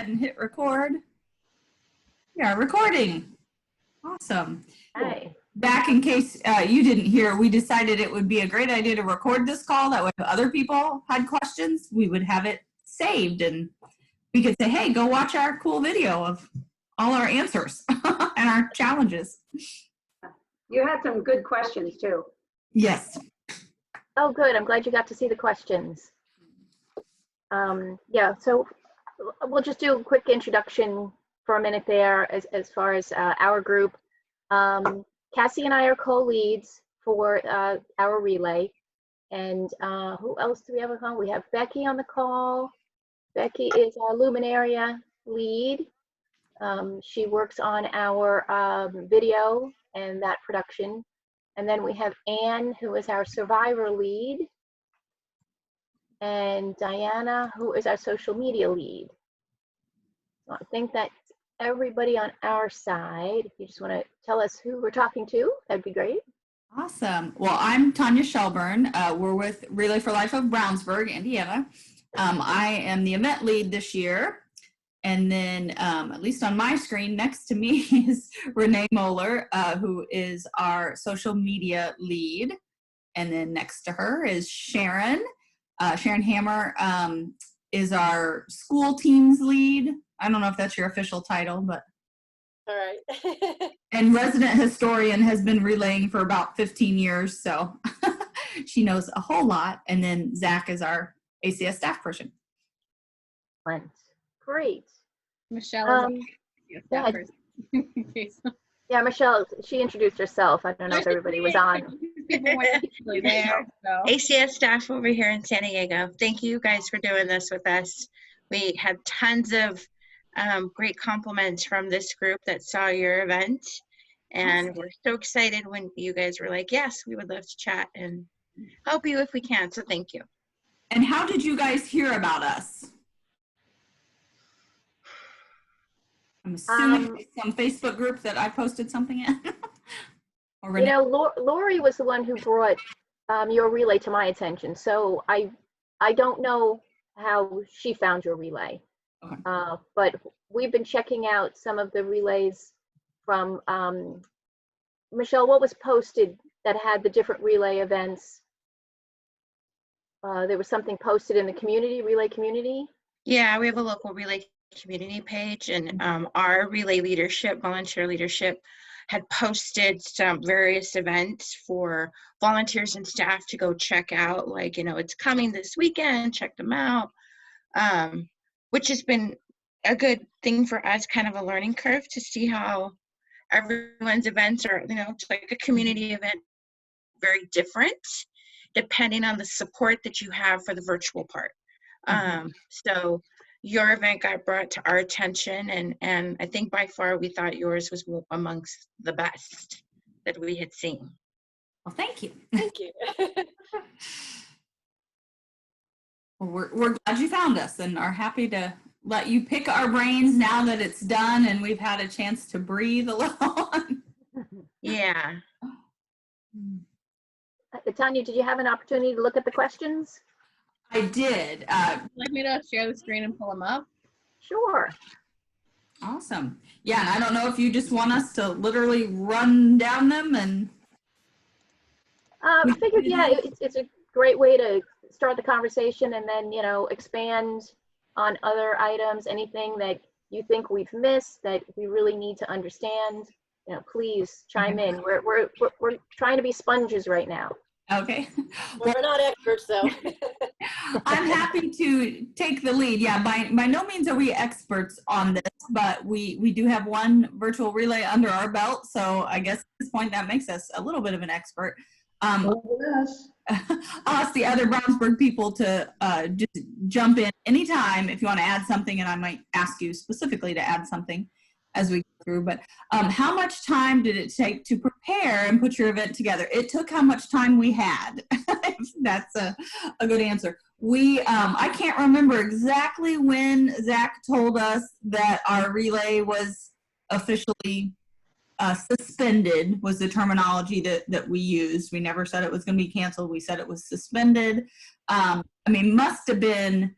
And hit record. Yeah, recording. Awesome. Hi. Back in case you didn't hear, we decided it would be a great idea to record this call. That way if other people had questions, we would have it saved and we could say, hey, go watch our cool video of all our answers and our challenges. You had some good questions too. Yes. Oh, good. I'm glad you got to see the questions. Yeah, so we'll just do a quick introduction for a minute there as far as our group. Cassie and I are co-leads for our relay. And who else do we have on the call? We have Becky on the call. Becky is our Luminaria lead. She works on our video and that production. And then we have Anne, who is our survivor lead. And Diana, who is our social media lead. So I think that's everybody on our side. If you just want to tell us who we're talking to, that'd be great. Awesome. Well, I'm Tanya Shelburne. We're with Relay for Life of Brownsburg, Indiana. I am the event lead this year. And then, at least on my screen, next to me is Renee Moeller, who is our social media lead. And then next to her is Sharon. Sharon Hammer is our school teams lead. I don't know if that's your official title, but. All right. And resident historian, has been relaying for about 15 years, so she knows a whole lot. And then Zach is our ACS staff person. Great. Michelle is yeah, yeah, Michelle, she introduced herself. I don't know if everybody was on. People weren't actually there, so. ACS staff over here in San Diego. Thank you guys for doing this with us. We had tons of great compliments from this group that saw your event. And we're so excited when you guys were like, yes, we would love to chat and help you if we can. So thank you. And how did you guys hear about us? I'm assuming some Facebook group that I posted something in. Or you know, Lori was the one who brought your relay to my attention. So I don't know how she found your relay. Okay. But we've been checking out some of the relays from Michelle. What was posted that had the different relay events? There was something posted in the community, relay community. Yeah, we have a local relay community page, and our relay leadership, volunteer leadership, had posted some various events for volunteers and staff to go check out. Like, you know, it's coming this weekend, check them out. Which has been a good thing for us, kind of a learning curve to see how everyone's events are, you know, it's like a community event, very different depending on the support that you have for the virtual part. So your event got brought to our attention, and I think by far we thought yours was amongst the best that we had seen. Well, thank you. Thank you. Well, we're glad you found us and are happy to let you pick our brains now that it's done and we've had a chance to breathe a little. Yeah. Tanya, did you have an opportunity to look at the questions? I did. Would you like me to share the screen and pull them up? Sure. Awesome. Yeah, and I don't know if you just want us to literally run down them and. I figured, yeah, it's a great way to start the conversation and then, you know, expand on other items, anything that you think we've missed that we really need to understand. You know, please chime in. We're trying to be sponges right now. Okay. Well, we're not experts, though. I'm happy to take the lead. Yeah, by no means are we experts on this, but we do have one virtual relay under our belt. So I guess at this point that makes us a little bit of an expert. I'll ask the other Brownsburg people to just jump in anytime if you want to add something, and I might ask you specifically to add something as we go through. But how much time did it take to prepare and put your event together? It took how much time we had. That's a good answer. I can't remember exactly when Zach told us that our relay was officially suspended, was the terminology that we used. We never said it was going to be canceled. We said it was suspended. I mean, must have been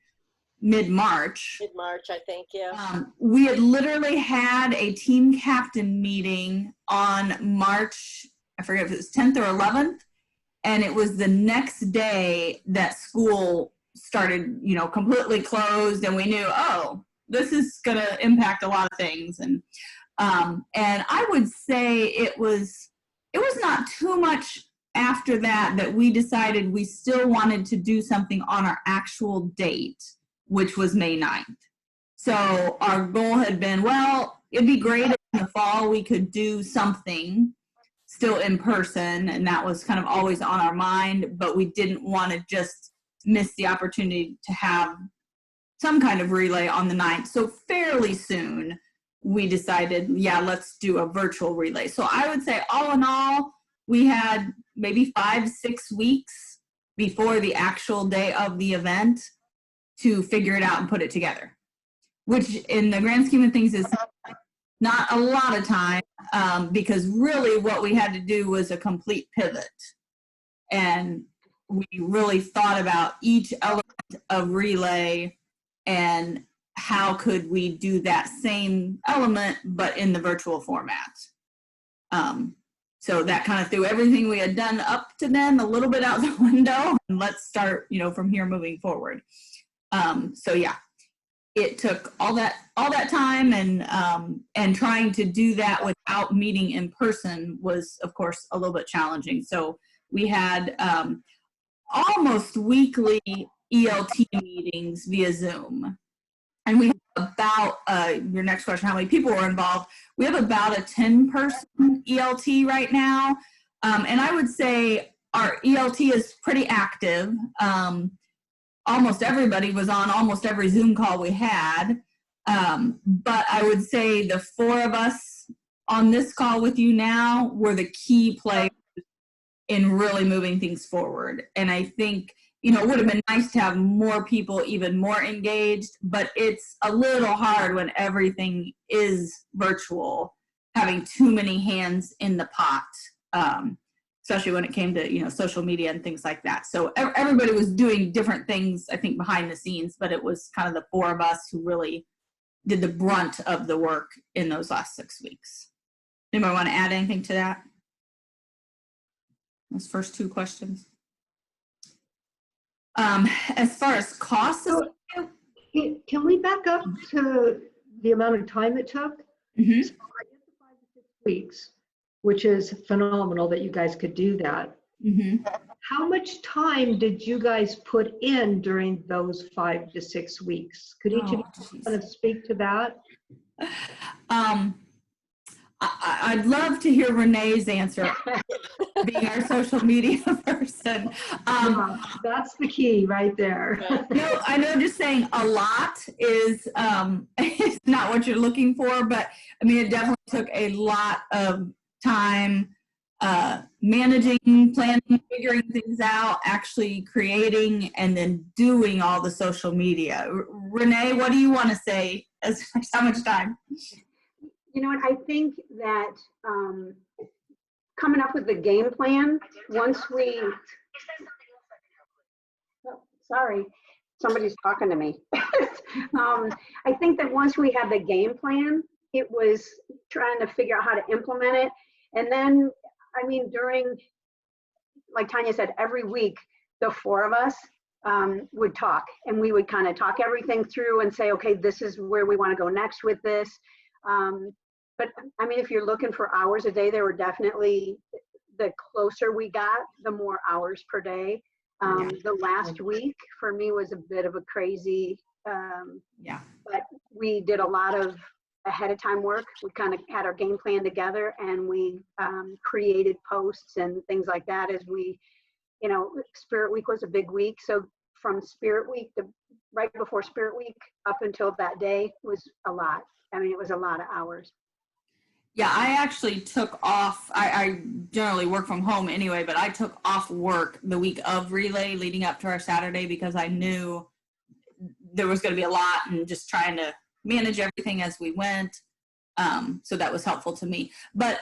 mid-March. Mid-March, I think, yeah. We had literally had a team captain meeting on March, I forget if it was 10th or 11th, and it was the next day that school started, you know, completely closed, and we knew, oh, this is going to impact a lot of things. And I would say it was not too much after that we decided we still wanted to do something on our actual date, which was May 9th. So our goal had been, well, it'd be great if in the fall we could do something still in person, and that was kind of always on our mind, but we didn't want to just miss the opportunity to have some kind of relay on the 9th. So fairly soon we decided, yeah, let's do a virtual relay. So I would say all in all, we had maybe 5-6 weeks before the actual day of the event to figure it out and put it together, which in the grand scheme of things is not a lot of time, because really what we had to do was a complete pivot. And we really thought about each element of relay and how could we do that same element but in the virtual format. So that kind of threw everything we had done up to then a little bit out the window, and let's start, you know, from here moving forward. So yeah, it took all that time, and trying to do that without meeting in person was, of course, a little bit challenging. So we had almost weekly ELT meetings via Zoom. And we have about, your next question, how many people were involved? We have about a 10-person ELT right now. And I would say our ELT is pretty active. Almost everybody was on almost every Zoom call we had. But I would say the 4 of us on this call with you now were the key players in really moving things forward. And I think, you know, it would have been nice to have more people even more engaged, but it's a little hard when everything is virtual, having too many hands in the pot, especially when it came to, you know, social media and things like that. So everybody was doing different things, I think, behind the scenes, but it was kind of the 4 of us who really did the brunt of the work in those last 6 weeks. Anybody want to add anything to that? Those first 2 questions. As far as costs, can we back up to the amount of time it took? Mm-hmm. So I did the 5 to 6 weeks, which is phenomenal that you guys could do that. Mm-hmm. How much time did you guys put in during those 5 to 6 weeks? Could each of you kind of speak to that? I'd love to hear Renee's answer, being our social media person. That's the key right there. No, I know just saying a lot is not what you're looking for, but I mean, it definitely took a lot of time managing, planning, figuring things out, actually creating, and then doing all the social media. Renee, what do you want to say as far as how much time? You know what, I think that coming up with the game plan, once we, oh, sorry, somebody's talking to me. I think that once we had the game plan, it was trying to figure out how to implement it. And then, I mean, during, like Tanya said, every week, the 4 of us would talk, and we would kind of talk everything through and say, okay, this is where we want to go next with this. But I mean, if you're looking for hours a day, there were definitely, the closer we got, the more hours per day. The last week for me was a bit of a crazy, but we did a lot of ahead of time work. We kind of had our game plan together, and we created posts and things like that as we, you know, Spirit Week was a big week. So from Spirit Week to right before Spirit Week up until that day was a lot. I mean, it was a lot of hours. Yeah, I actually took off. I generally work from home anyway, but I took off work the week of relay leading up to our Saturday because I knew there was going to be a lot and just trying to manage everything as we went. So that was helpful to me. But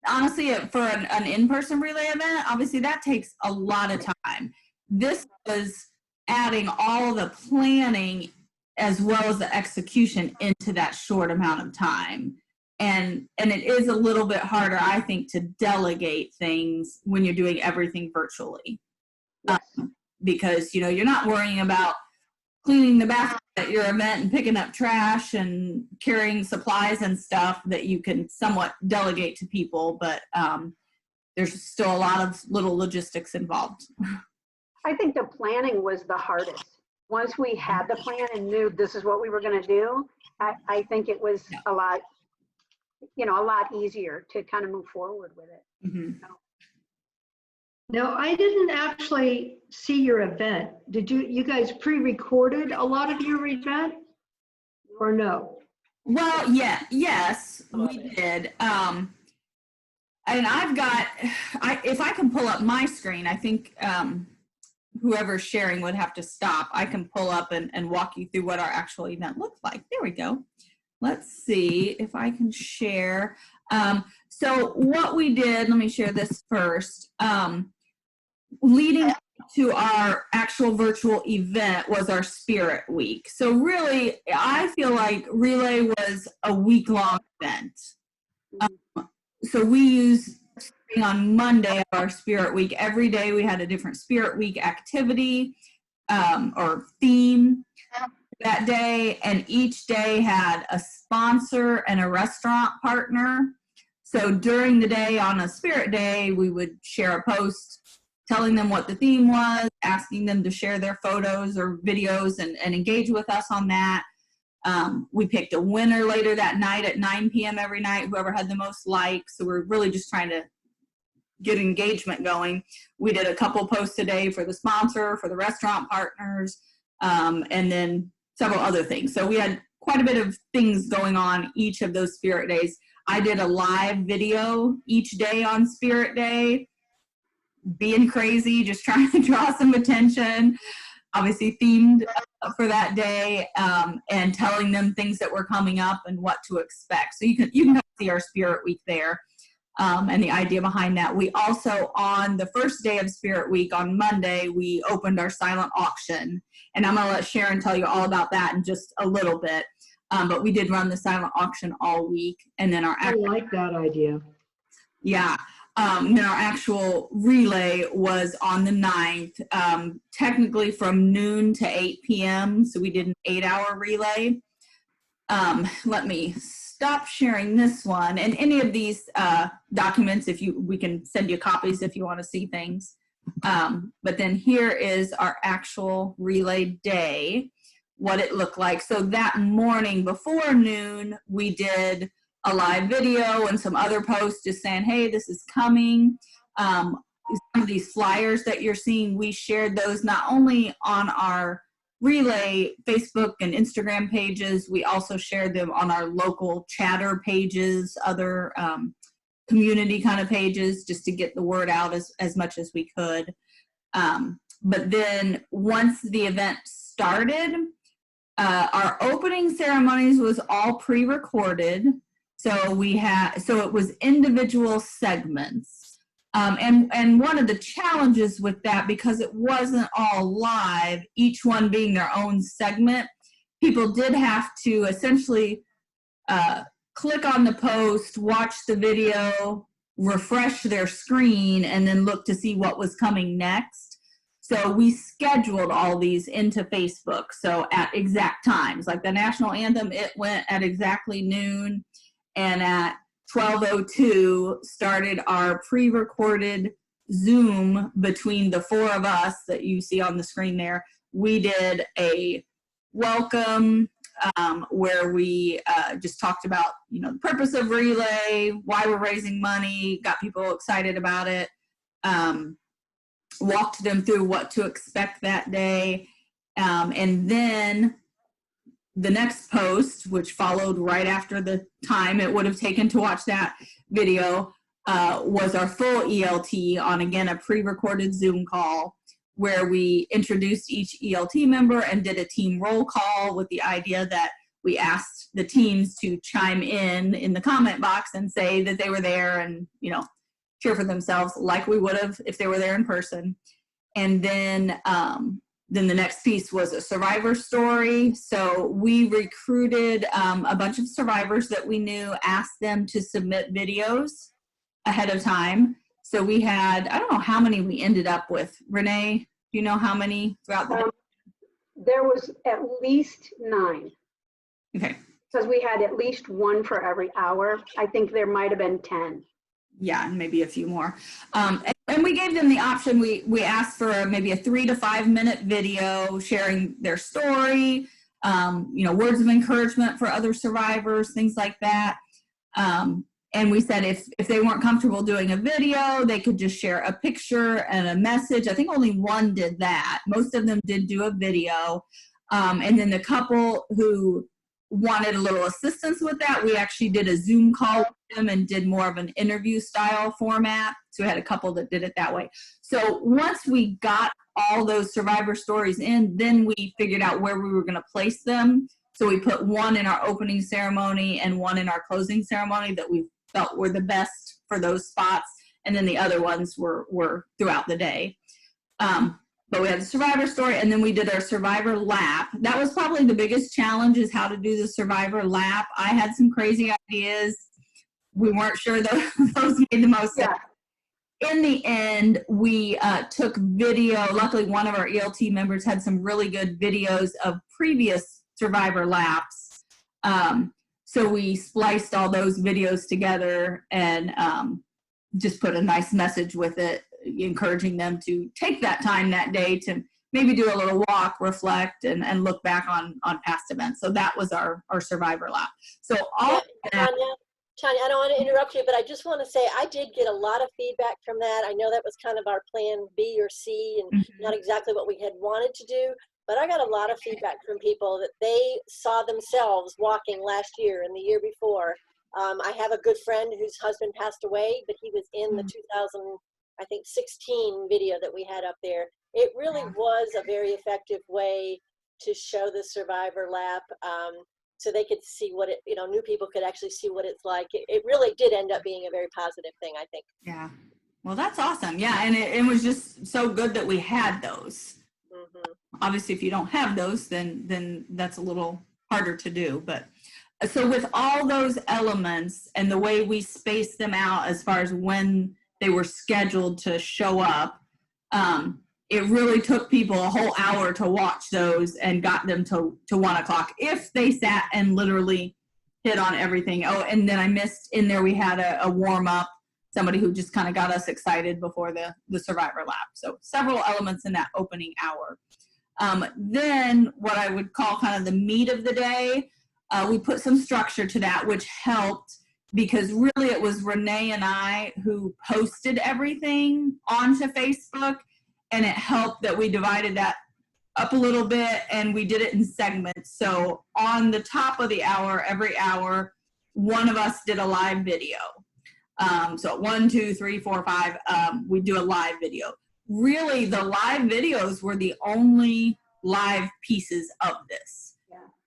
honestly, for an in-person relay event, obviously that takes a lot of time. This was adding all the planning as well as the execution into that short amount of time. And it is a little bit harder, I think, to delegate things when you're doing everything virtually. Yes. Because, you know, you're not worrying about cleaning the bathroom at your event and picking up trash and carrying supplies and stuff that you can somewhat delegate to people, but there's still a lot of little logistics involved. I think the planning was the hardest. Once we had the plan and knew this is what we were going to do, I think it was a lot, you know, a lot easier to kind of move forward with it. Mm-hmm. Now, I didn't actually see your event. Did you guys pre-recorded a lot of your event or no? Well, yes, we did. And I've got, if I can pull up my screen, I think whoever's sharing would have to stop. I can pull up and walk you through what our actual event looked like. There we go. Let's see if I can share. So what we did, let me share this first. Leading up to our actual virtual event was our Spirit Week. So really, I feel like Relay was a week-long event. So we used on Monday of our Spirit Week. Every day we had a different Spirit Week activity or theme that day, and each day had a sponsor and a restaurant partner. So during the day on a Spirit Day, we would share a post telling them what the theme was, asking them to share their photos or videos and engage with us on that. We picked a winner later that night at 9 p.m. every night, whoever had the most likes. So we're really just trying to get engagement going. We did a couple posts a day for the sponsor, for the restaurant partners, and then several other things. So we had quite a bit of things going on each of those Spirit Days. I did a live video each day on Spirit Day, being crazy, just trying to draw some attention, obviously themed for that day, and telling them things that were coming up and what to expect. So you can see our Spirit Week there, and the idea behind that. We also, on the first day of Spirit Week, on Monday, we opened our silent auction, and I'm gonna let Sharon tell you all about that in just a little bit. But we did run the silent auction all week, and then I like that idea. yeah. Then our actual relay was on the 9th, technically from noon to 8 p.m. So we did an 8-hour relay. Let me stop sharing this one. And any of these documents, we can send you copies if you want to see things. But then here is our actual relay day, what it looked like. So that morning before noon, we did a live video and some other posts just saying, hey, this is coming. Some of these flyers that you're seeing, we shared those not only on our Relay Facebook and Instagram pages, we also shared them on our local chatter pages, other community kind of pages, just to get the word out as much as we could. But then once the event started, our opening ceremonies was all pre-recorded. So it was individual segments. And one of the challenges with that, because it wasn't all live, each one being their own segment, people did have to essentially click on the post, watch the video, refresh their screen, and then look to see what was coming next. So we scheduled all these into Facebook. So at exact times, like the national anthem, it went at exactly noon. And at 12:02 started our pre-recorded Zoom between the four of us that you see on the screen there. We did a welcome where we just talked about, the purpose of Relay, why we're raising money, got people excited about it, walked them through what to expect that day. And then the next post, which followed right after the time it would have taken to watch that video, was our full ELT on, again, a pre-recorded Zoom call where we introduced each ELT member and did a team roll call with the idea that we asked the teams to chime in the comment box and say that they were there and, cheer for themselves like we would have if they were there in person. And then then the next piece was a survivor story. So we recruited a bunch of survivors that we knew, asked them to submit videos ahead of time. So we had, I don't know how many we ended up with. Renee, do you know how many throughout the day? There was at least 9. Okay. Because we had at least 1 for every hour. I think there might have been 10. Yeah, and maybe a few more. And we gave them the option. We asked for maybe a 3 to 5 minute video sharing their story, words of encouragement for other survivors, things like that. And we said if they weren't comfortable doing a video, they could just share a picture and a message. I think only 1 did that. Most of them did do a video. And then the couple who wanted a little assistance with that, we actually did a Zoom call with them and did more of an interview style format. So we had a couple that did it that way. So once we got all those survivor stories in, then we figured out where we were going to place them. So we put 1 in our opening ceremony and 1 in our closing ceremony that we felt were the best for those spots. And then the other ones were throughout the day. But we had the survivor story, and then we did our survivor lap. That was probably the biggest challenge, is how to do the survivor lap. I had some crazy ideas. We weren't sure those made the most sense. In the end, we took video. Luckily, one of our ELT members had some really good videos of previous survivor laps. So we spliced all those videos together and just put a nice message with it, encouraging them to take that time that day to maybe do a little walk, reflect, and look back on past events. So that was our survivor lap. So all Tanya, I don't want to interrupt you, but I just want to say I did get a lot of feedback from that. I know that was kind of our plan B or C and not exactly what we had wanted to do, but I got a lot of feedback from people that they saw themselves walking last year and the year before. I have a good friend whose husband passed away, but he was in the 2016 video that we had up there. It really was a very effective way to show the survivor lap, so they could see what it, new people could actually see what it's like. It really did end up being a very positive thing, I think. Yeah. Well, that's awesome. Yeah. And it was just so good that we had those. Obviously, if you don't have those, then that's a little harder to do. But so with all those elements and the way we spaced them out as far as when they were scheduled to show up, it really took people a whole hour to watch those and got them to 1 o'clock if they sat and literally hit on everything. Oh, and then I missed in there, we had a warm up, somebody who just kind of got us excited before the survivor lap. So several elements in that opening hour. Then what I would call kind of the meat of the day, we put some structure to that, which helped because really it was Renee and I who posted everything onto Facebook. And it helped that we divided that up a little bit and we did it in segments. So on the top of the hour, every hour, one of us did a live video. So 1, 2, 3, 4, 5, we do a live video. Really, the live videos were the only live pieces of this.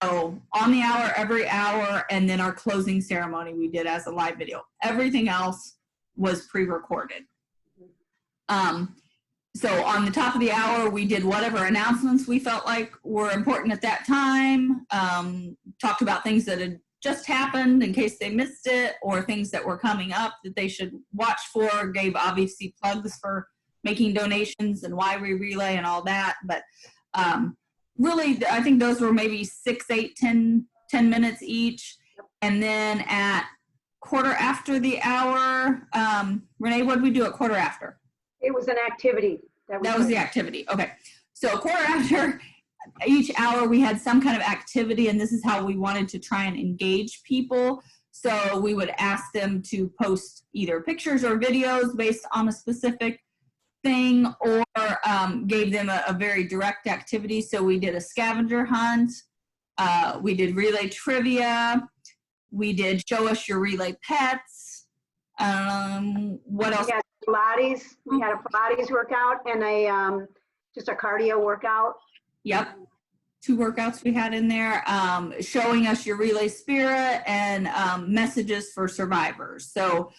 So on the hour, every hour, and then our closing ceremony we did as a live video. Everything else was pre-recorded. So on the top of the hour, we did whatever announcements we felt like were important at that time, talked about things that had just happened in case they missed it, or things that were coming up that they should watch for, gave obviously plugs for making donations and why we relay and all that. But really, I think those were maybe 6, 8, 10 minutes each. And then at quarter after the hour, Renee, what did we do at quarter after? It was an activity. That was the activity. Okay. So a quarter after each hour, we had some kind of activity, and this is how we wanted to try and engage people. So we would ask them to post either pictures or videos based on a specific thing, or gave them a very direct activity. So we did a scavenger hunt. We did relay trivia. We did show us your relay pets. What else? Pilates. We had a Pilates workout and just a cardio workout. Yep. 2 workouts we had in there, showing us your relay spirit and messages for survivors. So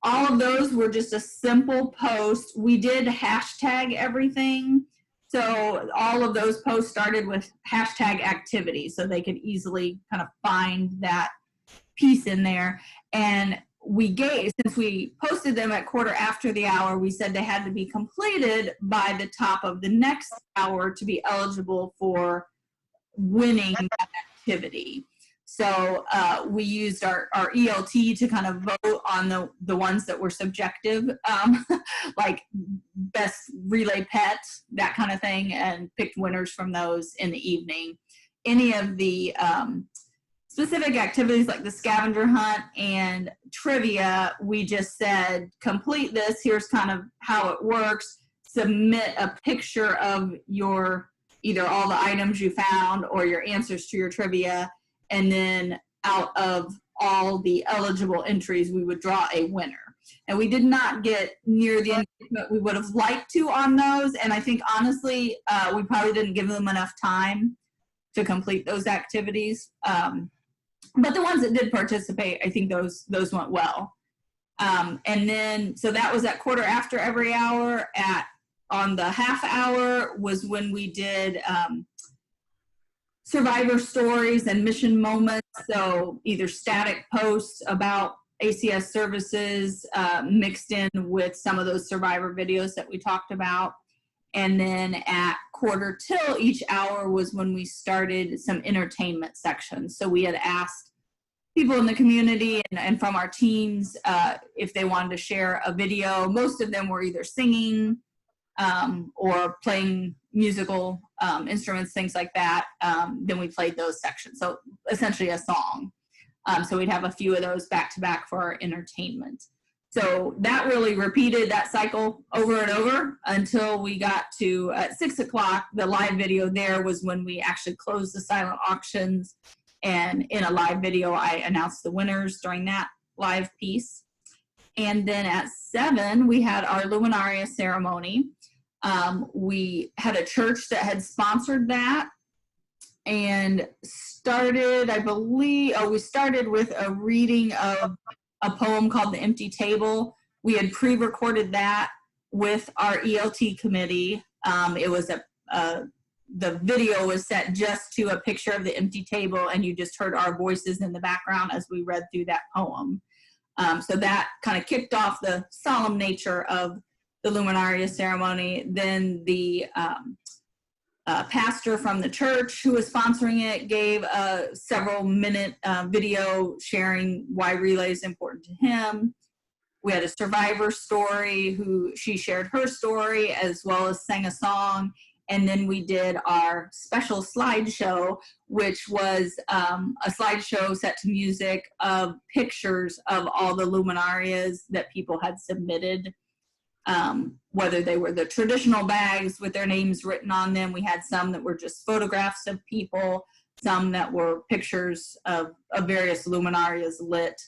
all of those were just a simple post. We did hashtag everything. So all of those posts started with hashtag activity, so they could easily kind of find that piece in there. And since we posted them at quarter after the hour, we said they had to be completed by the top of the next hour to be eligible for winning that activity. So we used our ELT to kind of vote on the ones that were subjective, like best relay pet, that kind of thing, and picked winners from those in the evening. Any of the specific activities like the scavenger hunt and trivia, we just said, complete this, here's kind of how it works, submit a picture of your either all the items you found or your answers to your trivia, and then out of all the eligible entries, we would draw a winner. And we did not get near the engagement we would have liked to on those, and I think honestly, we probably didn't give them enough time to complete those activities. But the ones that did participate, I think those went well. And then, so that was at quarter after every hour. On the half hour was when we did survivor stories and mission moments. So either static posts about ACS services mixed in with some of those survivor videos that we talked about. And then at quarter till each hour was when we started some entertainment sections. So we had asked people in the community and from our teams if they wanted to share a video. Most of them were either singing or playing musical instruments, things like that. Then we played those sections. So essentially a song. So we'd have a few of those back to back for our entertainment. So that really repeated that cycle over and over until we got to at 6 o'clock. The live video there was when we actually closed the silent auctions. And in a live video, I announced the winners during that live piece. And then at 7, we had our Luminaria ceremony. We had a church that had sponsored that and started, I believe, we started with a reading of a poem called The Empty Table. We had pre-recorded that with our ELT committee. It was the video was set just to a picture of the empty table, and you just heard our voices in the background as we read through that poem. So that kind of kicked off the solemn nature of the Luminaria ceremony. Then the pastor from the church who was sponsoring it gave a several-minute video sharing why relay is important to him. We had a survivor story she shared her story as well as sang a song. And then we did our special slideshow, which was a slideshow set to music of pictures of all the luminarias that people had submitted, whether they were the traditional bags with their names written on them. We had some that were just photographs of people, some that were pictures of various luminarias lit.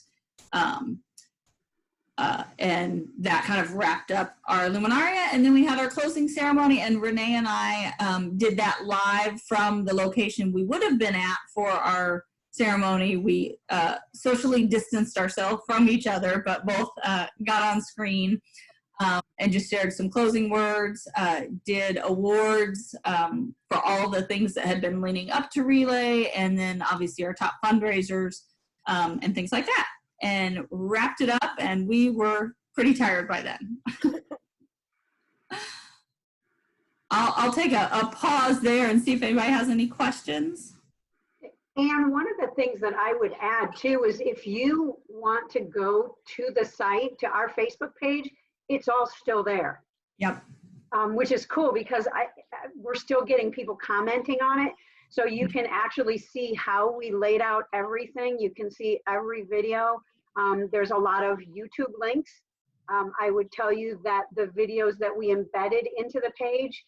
And that kind of wrapped up our Luminaria. And then we had our closing ceremony, and Renee and I did that live from the location we would have been at for our ceremony. We socially distanced ourselves from each other, but both got on screen and just shared some closing words, did awards for all the things that had been leading up to Relay, and then obviously our top fundraisers and things like that. And wrapped it up, and we were pretty tired by then. I'll take a pause there and see if anybody has any questions. And one of the things that I would add too is if you want to go to the site, to our Facebook page, it's all still there. Yep. Which is cool because we're still getting people commenting on it. So you can actually see how we laid out everything. You can see every video. There's a lot of YouTube links. I would tell you that the videos that we embedded into the page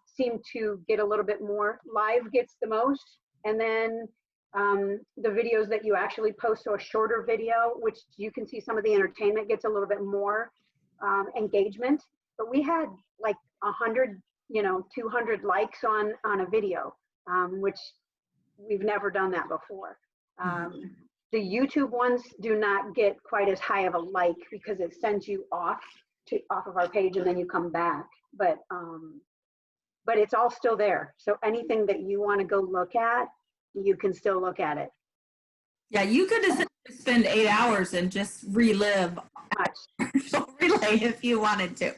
seem to get a little bit more. Live gets the most. And then the videos that you actually post, so a shorter video, which you can see some of the entertainment gets a little bit more engagement. But we had like 100, 200 likes on a video. Which we've never done that before. The YouTube ones do not get quite as high of a like because it sends you off of our page and then you come back. But but it's all still there. So anything that you want to go look at, you can still look at it. Yeah, you could essentially spend 8 hours and just relive Much. relay if you wanted to.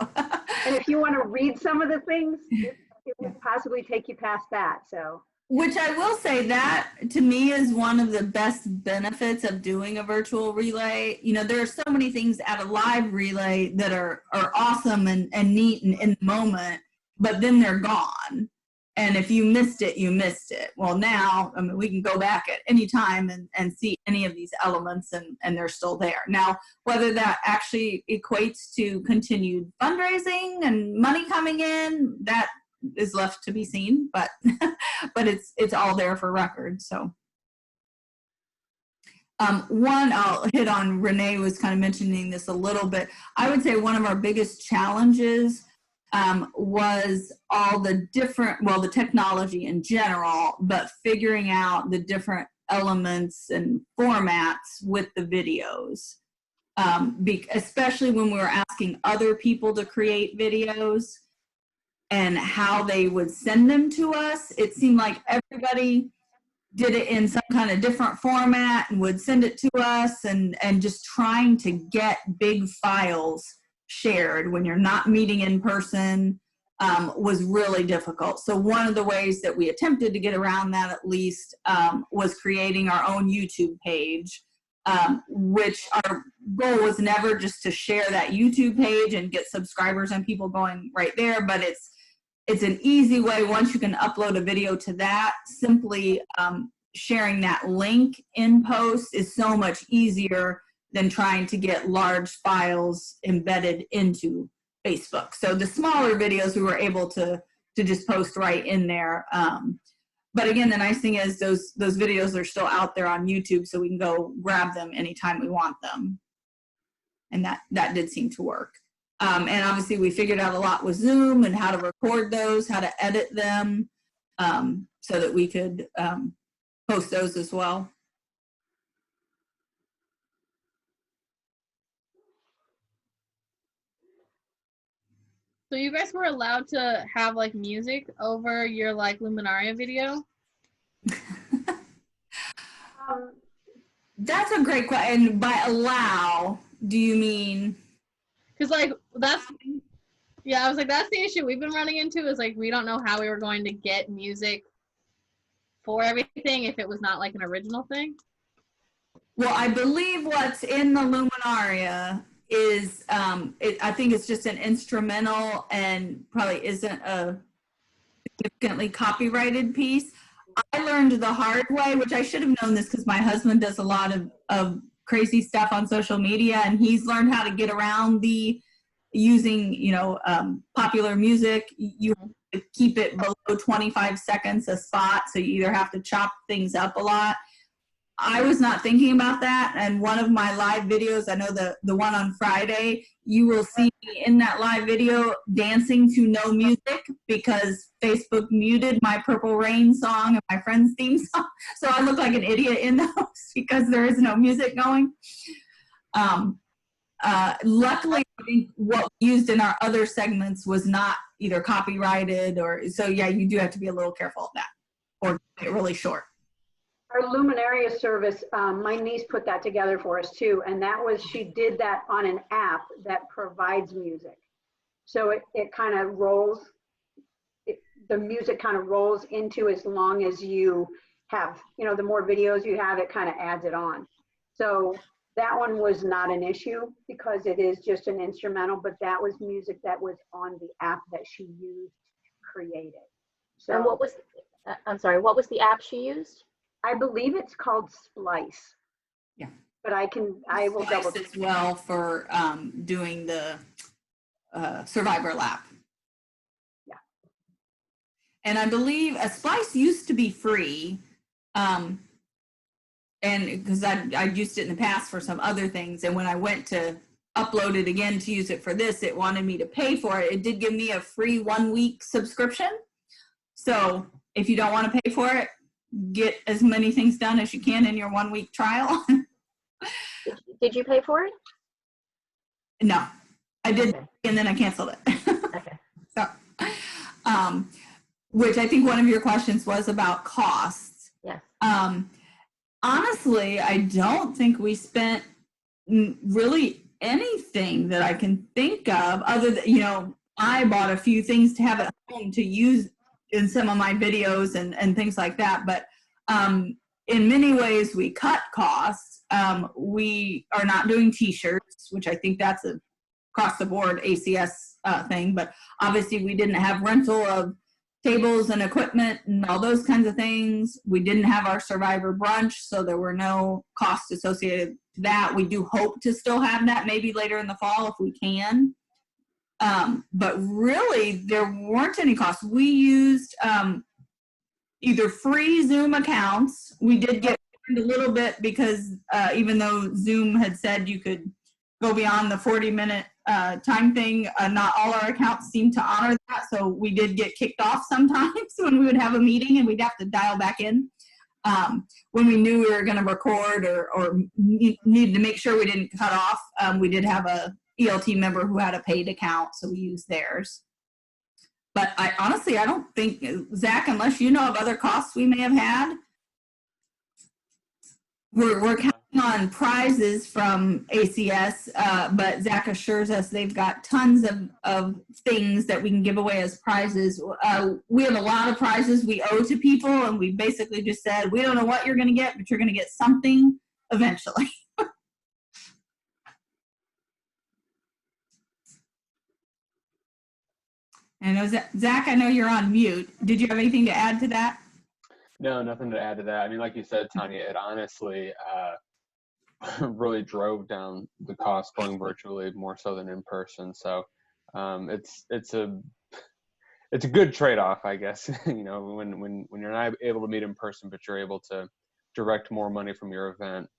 And if you want to read some of the things, it would possibly take you past that. So. Which I will say that to me is one of the best benefits of doing a virtual relay. You know, there are so many things at a live relay that are awesome and neat and in the moment, but then they're gone. And if you missed it, you missed it. Well, now, I mean, we can go back at any time and see any of these elements and they're still there. Now, whether that actually equates to continued fundraising and money coming in, that is left to be seen, but but it's all there for record. So one I'll hit on, Renee was kind of mentioning this a little bit. I would say one of our biggest challenges was all the different, well, the technology in general, but figuring out the different elements and formats with the videos, especially when we were asking other people to create videos and how they would send them to us. It seemed like everybody did it in some kind of different format and would send it to us, and just trying to get big files shared when you're not meeting in person was really difficult. So one of the ways that we attempted to get around that, at least, was creating our own YouTube page, which our goal was never just to share that YouTube page and get subscribers and people going right there, but it's an easy way. Once you can upload a video to that, simply sharing that link in post is so much easier than trying to get large files embedded into Facebook. So the smaller videos we were able to just post right in there. But again, the nice thing is those videos are still out there on YouTube, so we can go grab them anytime we want them. And that did seem to work. And obviously we figured out a lot with Zoom and how to record those, how to edit them, so that we could post those as well. So you guys were allowed to have like music over your like Luminaria video? That's a great question. And by allow, do you mean? Because like yeah, I was like, that's the issue we've been running into, is like we don't know how we were going to get music for everything if it was not like an original thing. Well, I believe what's in the Luminaria is, I think it's just an instrumental and probably isn't a significantly copyrighted piece. I learned the hard way, which I should have known this because my husband does a lot of crazy stuff on social media, and he's learned how to get around using, popular music. You have to keep it below 25 seconds a spot, so you either have to chop things up a lot. I was not thinking about that, and one of my live videos, I know the one on Friday, you will see me in that live video dancing to no music because Facebook muted my Purple Rain song and my friend's theme song, so I look like an idiot in those because there is no music going. Luckily, I think what we used in our other segments was not either copyrighted or, so yeah, you do have to be a little careful of that or get really short. Our Luminaria service, my niece put that together for us too, and she did that on an app that provides music. So it kind of rolls, the music kind of rolls into, as long as you have, the more videos you have, it kind of adds it on. So that one was not an issue because it is just an instrumental, but that was music that was on the app that she used to create it. So, And what was the app she used? I believe it's called Splice. Yeah. But I will double Splice as well for doing the Survivor lap. Yeah. And I believe a Splice used to be free, and because I'd used it in the past for some other things, and when I went to upload it again to use it for this, it wanted me to pay for it. It did give me a free 1-week subscription. So if you don't want to pay for it, get as many things done as you can in your 1-week trial. Did you pay for it? No, I did, Okay. and then I canceled it. Okay. So, which I think one of your questions was about costs. Yes. Honestly, I don't think we spent really anything that I can think of other than, you know, I bought a few things to have at home to use in some of my videos and things like that. But in many ways, we cut costs. We are not doing t-shirts, which I think that's a across the board ACS thing. But obviously, we didn't have rental of tables and equipment and all those kinds of things. We didn't have our survivor brunch, so there were no costs associated to that. We do hope to still have that maybe later in the fall if we can. But really, there weren't any costs. We used either free Zoom accounts. We did get a little bit because even though Zoom had said you could go beyond the 40-minute time thing, not all our accounts seemed to honor that. So we did get kicked off sometimes when we would have a meeting and we'd have to dial back in. When we knew we were going to record or needed to make sure we didn't cut off, we did have a ELT member who had a paid account, so we used theirs. But I honestly, I don't think, Zach, unless you know of other costs we may have had, we're counting on prizes from ACS, but Zach assures us they've got tons of things that we can give away as prizes. We have a lot of prizes we owe to people, and we basically just said, we don't know what you're going to get, but you're going to get something eventually. And I know, Zach, I know you're on mute. Did you have anything to add to that? No, nothing to add to that. I mean, like you said, Tanya, it honestly really drove down the cost going virtually more so than in person. So it's a good trade-off, I guess. You know, when you're not able to meet in person, but you're able to direct more money from your event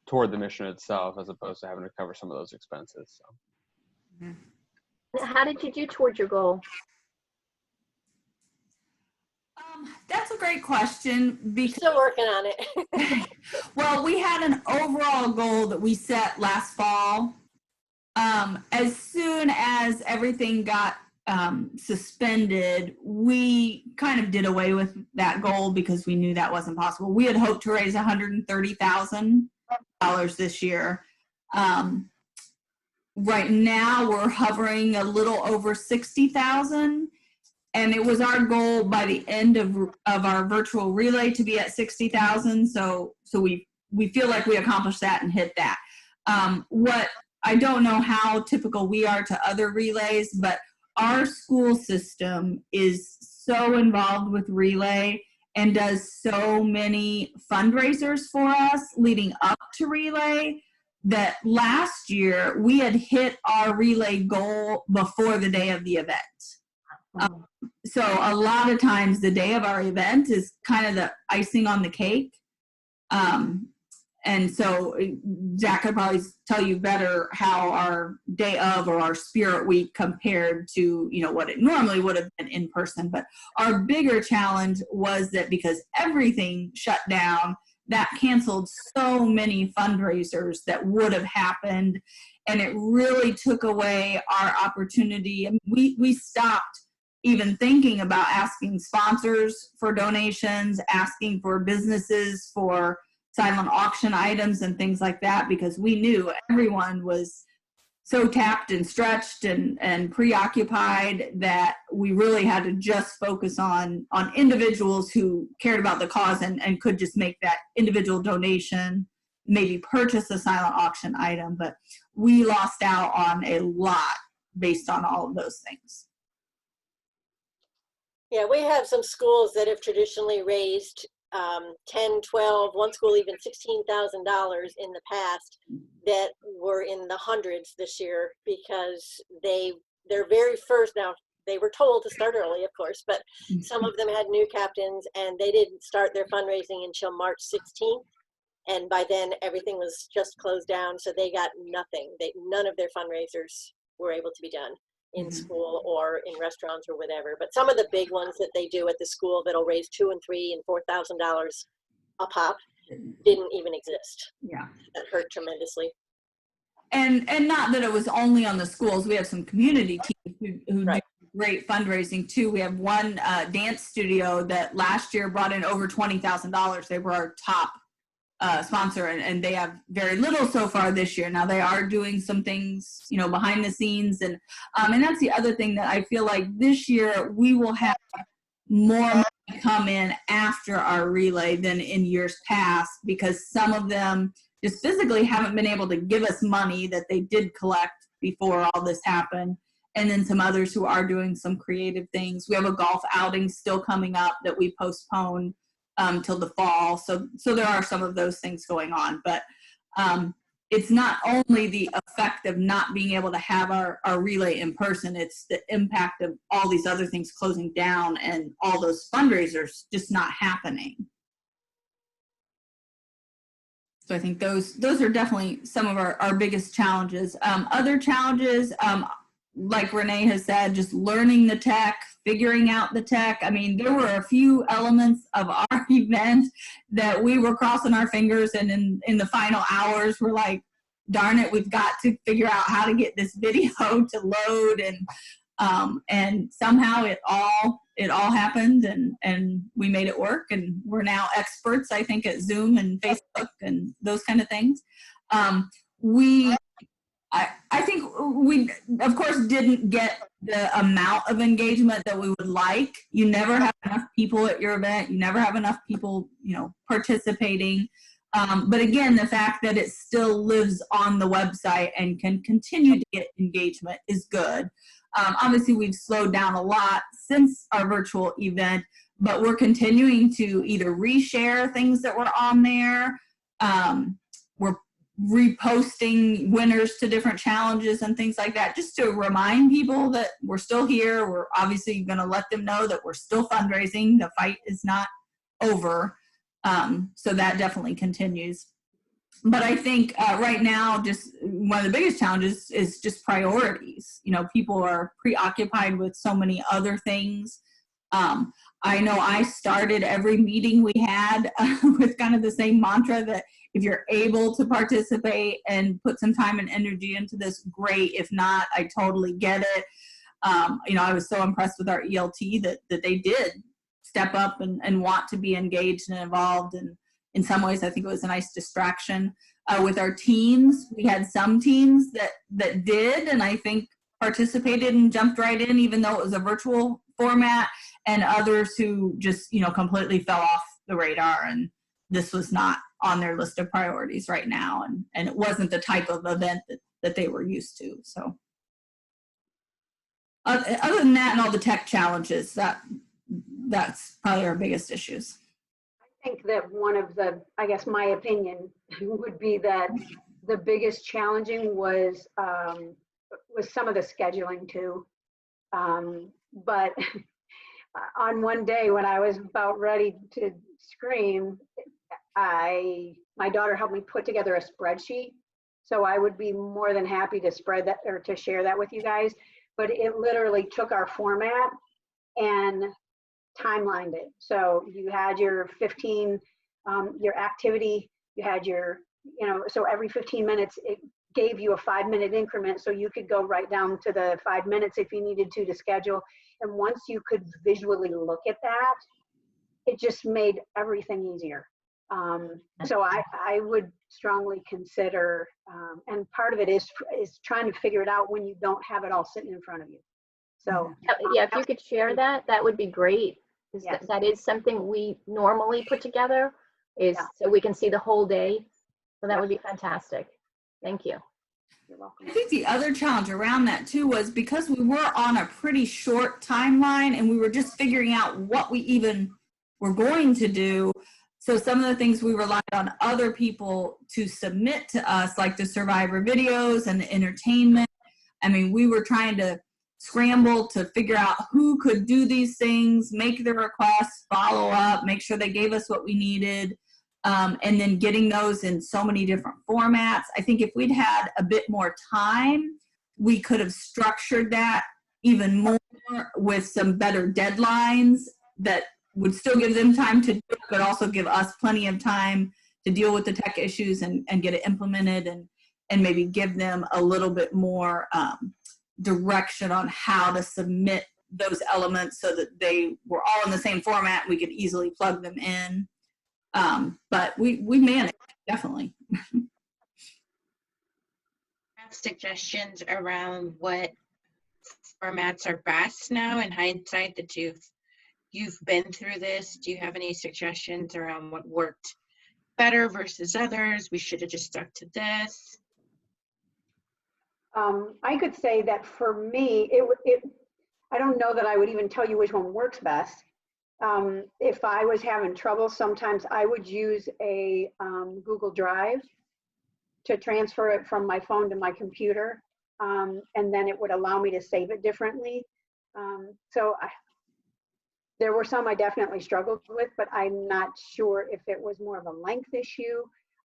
toward the mission itself, as opposed to having to cover some of those expenses. So. Mm-hmm. How did you do towards your goal? That's a great question. Because, Still working on it. well, we had an overall goal that we set last fall. As soon as everything got suspended, we kind of did away with that goal because we knew that wasn't possible. We had hoped to raise $130,000 this year. Right now, we're hovering a little over 60,000. And it was our goal by the end of our virtual relay to be at 60,000. So we feel like we accomplished that and hit that. What I don't know how typical we are to other relays, but our school system is so involved with relay and does so many fundraisers for us leading up to relay that last year we had hit our relay goal before the day of the event. So a lot of times the day of our event is kind of the icing on the cake. And so Zach could probably tell you better how our day of or our spirit week compared to, you know, what it normally would have been in person. But our bigger challenge was that because everything shut down, that canceled so many fundraisers that would have happened. And it really took away our opportunity. And we stopped even thinking about asking sponsors for donations, asking for businesses for silent auction items and things like that, because we knew everyone was so tapped and stretched and preoccupied that we really had to just focus on individuals who cared about the cause and could just make that individual donation, maybe purchase a silent auction item. But we lost out on a lot based on all of those things. Yeah, we have some schools that have traditionally raised 10, 12, one school even $16,000 in the past that were in the hundreds this year because their very first, now they were told to start early, of course, but some of them had new captains and they didn't start their fundraising until March 16th. And by then everything was just closed down. So they got nothing. None of their fundraisers were able to be done in school or in restaurants or whatever. But some of the big ones that they do at the school that'll raise $2,000 and $3,000 and $4,000 a pop didn't even exist. Yeah. That hurt tremendously. And not that it was only on the schools. We have some community teams who Right. do great fundraising too. We have one dance studio that last year brought in over $20,000. They were our top sponsor, and they have very little so far this year. Now they are doing some things, you know, behind the scenes, and that's the other thing that I feel like this year we will have more money come in after our relay than in years past, because some of them just physically haven't been able to give us money that they did collect before all this happened. And then some others who are doing some creative things. We have a golf outing still coming up that we postponed till the fall. So there are some of those things going on, but it's not only the effect of not being able to have our relay in person, it's the impact of all these other things closing down and all those fundraisers just not happening. So I think those are definitely some of our biggest challenges. Other challenges, like Renee has said, just learning the tech, figuring out the tech. I mean, there were a few elements of our event that we were crossing our fingers, and in the final hours, we're like, darn it, we've got to figure out how to get this video to load, and somehow it all happened, and we made it work, and we're now experts, I think, at Zoom and Facebook and those kind of things. I think we, of course, didn't get the amount of engagement that we would like. You never have enough people at your event. You never have enough people, you know, participating. But again, the fact that it still lives on the website and can continue to get engagement is good. Obviously, we've slowed down a lot since our virtual event, but we're continuing to either reshare things that were on there. We're reposting winners to different challenges and things like that, just to remind people that we're still here. We're obviously going to let them know that we're still fundraising. The fight is not over. So that definitely continues. But I think right now, just one of the biggest challenges is just priorities. You know, people are preoccupied with so many other things. I know I started every meeting we had with kind of the same mantra that if you're able to participate and put some time and energy into this, great. If not, I totally get it. You know, I was so impressed with our ELT that they did step up and want to be engaged and involved. And in some ways, I think it was a nice distraction. With our teams, we had some teams that did, and I think participated and jumped right in, even though it was a virtual format, and others who just, you know, completely fell off the radar, and this was not on their list of priorities right now, and it wasn't the type of event that they were used to. So other than that and all the tech challenges, that's probably our biggest issues. I think that one of the, I guess my opinion would be that the biggest challenging was some of the scheduling too. But on one day when I was about ready to scream, my daughter helped me put together a spreadsheet. So I would be more than happy to spread that or to share that with you guys. But it literally took our format and timelined it. So you had your 15, your activity, you had your, you know, so every 15 minutes, it gave you a 5-minute increment. So you could go right down to the 5 minutes if you needed to schedule. And once you could visually look at that, it just made everything easier. So I would strongly consider, and part of it is trying to figure it out when you don't have it all sitting in front of you. So yeah, if you could share that, that would be great. Yes. That is something we normally put together, so we can see the whole day. So that would be fantastic. Thank you. You're welcome. I think the other challenge around that too was because we were on a pretty short timeline and we were just figuring out what we even were going to do. So some of the things we relied on other people to submit to us, like the survivor videos and the entertainment. I mean, we were trying to scramble to figure out who could do these things, make the requests, follow up, make sure they gave us what we needed, and then getting those in so many different formats. I think if we'd had a bit more time, we could have structured that even more with some better deadlines that would still give them time to do it, but also give us plenty of time to deal with the tech issues and get it implemented, and maybe give them a little bit more direction on how to submit those elements so that they were all in the same format. We could easily plug them in. But we managed, definitely. Have suggestions around what formats are best now in hindsight that you've been through this? Do you have any suggestions around what worked better versus others? We should have just stuck to this. I could say that for me, I don't know that I would even tell you which one works best. If I was having trouble, sometimes I would use a Google Drive to transfer it from my phone to my computer. And then it would allow me to save it differently. There were some I definitely struggled with, but I'm not sure if it was more of a length issue.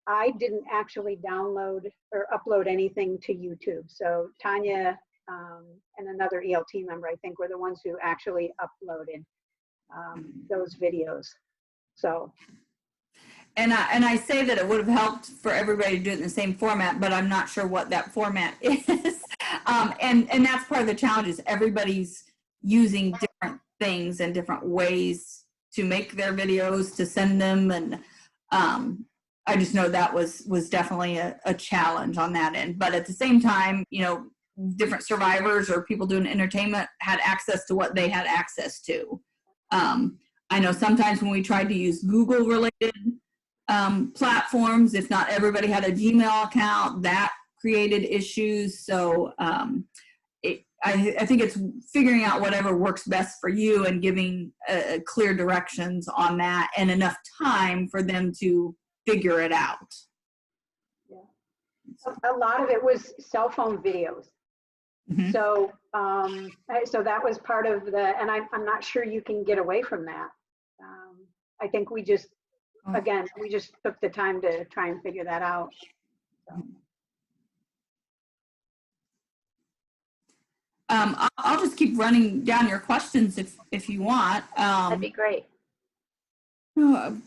I didn't actually download or upload anything to YouTube. So Tanya and another ELT member, I think, were the ones who actually uploaded those videos. So. And I say that it would have helped for everybody to do it in the same format, but I'm not sure what that format is. And that's part of the challenge is everybody's using different things and different ways to make their videos, to send them. And I just know that was definitely a challenge on that end. But at the same time, you know, different survivors or people doing entertainment had access to what they had access to. I know sometimes when we tried to use Google related platforms, if not everybody had a Gmail account, that created issues. So I think it's figuring out whatever works best for you and giving clear directions on that and enough time for them to figure it out. Yeah. A lot of it was cell phone videos. Mm-hmm. So that was part of the, and I'm not sure you can get away from that. I think we just took the time to try and figure that out. So. I'll just keep running down your questions if you want. That'd be great.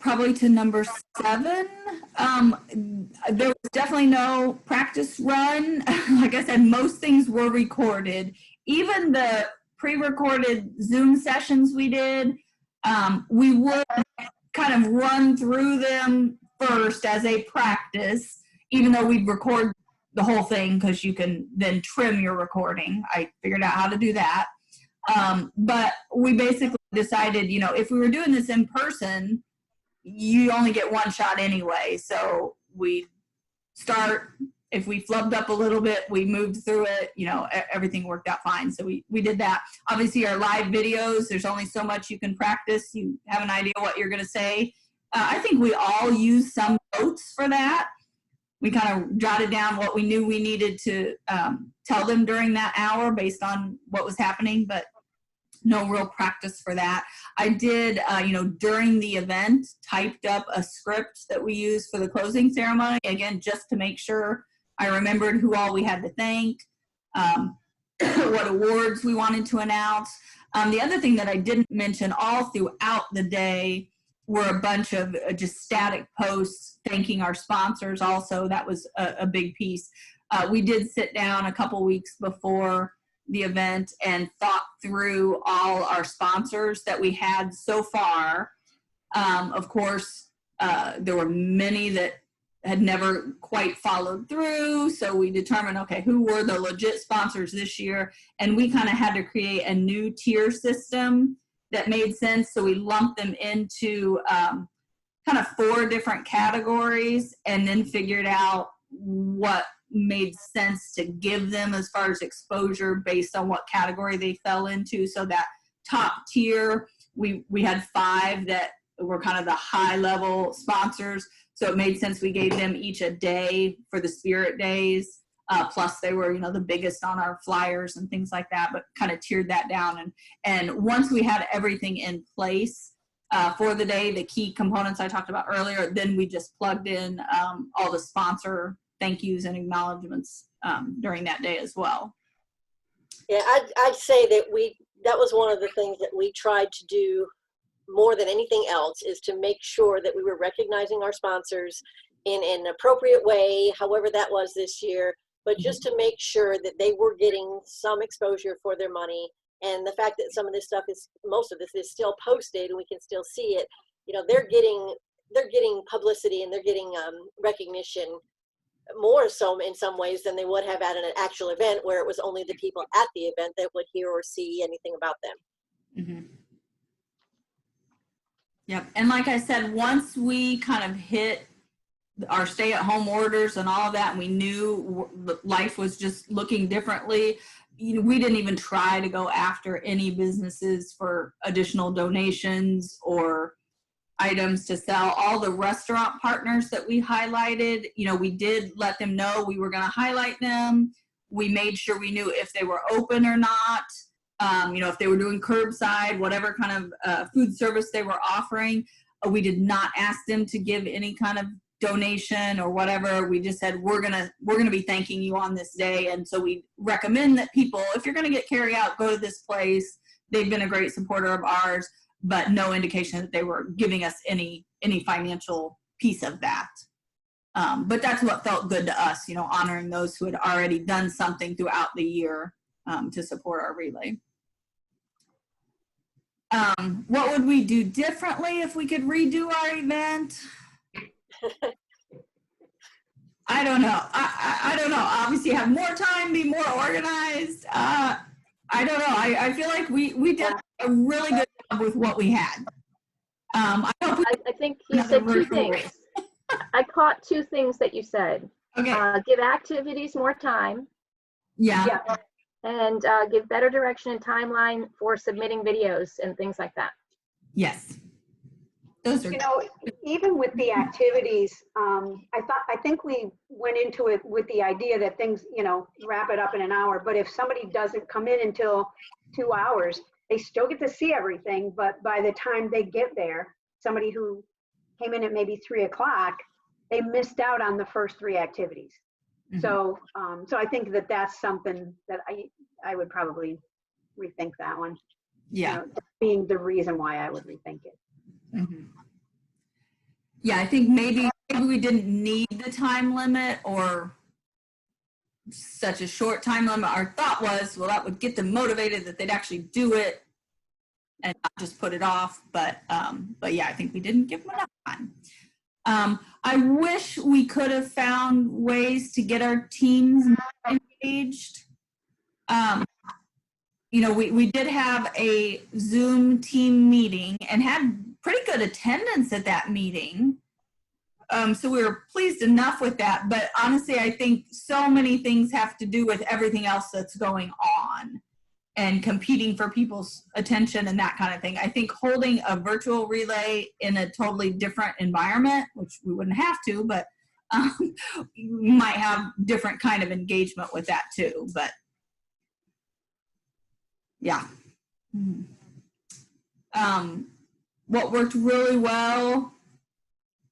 Probably to number 7. There was definitely no practice run. Like I said, most things were recorded. Even the pre-recorded Zoom sessions we did, we would kind of run through them first as a practice, even though we'd record the whole thing because you can then trim your recording. I figured out how to do that. But we basically decided, you know, if we were doing this in person, you only get one shot anyway. So we start, if we flubbed up a little bit, we moved through it, you know, everything worked out fine. So we did that. Obviously our live videos, there's only so much you can practice. You have an idea what you're going to say. I think we all use some notes for that. We kind of jotted down what we knew we needed to tell them during that hour based on what was happening, but no real practice for that. I did, you know, during the event, typed up a script that we used for the closing ceremony, again, just to make sure I remembered who all we had to thank, what awards we wanted to announce. The other thing that I didn't mention all throughout the day were a bunch of just static posts thanking our sponsors also. That was a big piece. We did sit down a couple weeks before the event and thought through all our sponsors that we had so far. Of course, there were many that had never quite followed through. So we determined, okay, who were the legit sponsors this year? And we kind of had to create a new tier system that made sense. So we lumped them into kind of 4 different categories and then figured out what made sense to give them as far as exposure based on what category they fell into. So that top tier, we had 5 that were kind of the high level sponsors. So it made sense we gave them each a day for the Spirit Days. Plus they were, you know, the biggest on our flyers and things like that, but kind of tiered that down. And once we had everything in place for the day, the key components I talked about earlier, then we just plugged in all the sponsor thank yous and acknowledgements during that day as well. Yeah, I'd say that that was one of the things that we tried to do more than anything else, is to make sure that we were recognizing our sponsors in an appropriate way, however that was this year, but just to make sure that they were getting some exposure for their money And the fact that some of this stuff most of this is still posted and we can still see it, you know, they're getting publicity and they're getting recognition more so in some ways than they would have at an actual event where it was only the people at the event that would hear or see anything about them. Mm-hmm. Yep. And like I said, once we kind of hit our stay-at-home orders and all of that, and we knew life was just looking differently, you know, we didn't even try to go after any businesses for additional donations or items to sell. All the restaurant partners that we highlighted, you know, we did let them know we were going to highlight them. We made sure we knew if they were open or not, you know, if they were doing curbside, whatever kind of food service they were offering. We did not ask them to give any kind of donation or whatever. We just said we're gonna be thanking you on this day, and so we recommend that people, if you're gonna get carry out, go to this place. They've been a great supporter of ours, but no indication that they were giving us any financial piece of that. But that's what felt good to us, you know, honoring those who had already done something throughout the year to support our relay. What would we do differently if we could redo our event? I don't know. I don't know. Obviously have more time, be more organized. I don't know. I feel like we did a really good job with what we had. I hope I think you said two things. I caught two things that you said. Okay. Give activities more time. Yeah. And give better direction and timeline for submitting videos and things like that. Yes. Those are, You know, even with the activities, I think we went into it with the idea that things, you know, wrap it up in an hour. But if somebody doesn't come in until 2 hours, they still get to see everything. But by the time they get there, somebody who came in at maybe 3 o'clock, they missed out on the first 3 activities. Mhm. So I think that that's something that I would probably rethink that one. yeah. You know, being the reason why I would rethink it. Mm-hmm. Yeah, I think maybe we didn't need the time limit or such a short time limit. Our thought was, well, that would get them motivated that they'd actually do it and not just put it off. But yeah, I think we didn't give them enough time. I wish we could have found ways to get our teams engaged. You know, we did have a Zoom team meeting and had pretty good attendance at that meeting. So we were pleased enough with that. But honestly, I think so many things have to do with everything else that's going on and competing for people's attention and that kind of thing. I think holding a virtual relay in a totally different environment, which we wouldn't have to, but you might have different kind of engagement with that too. But yeah. What worked really well,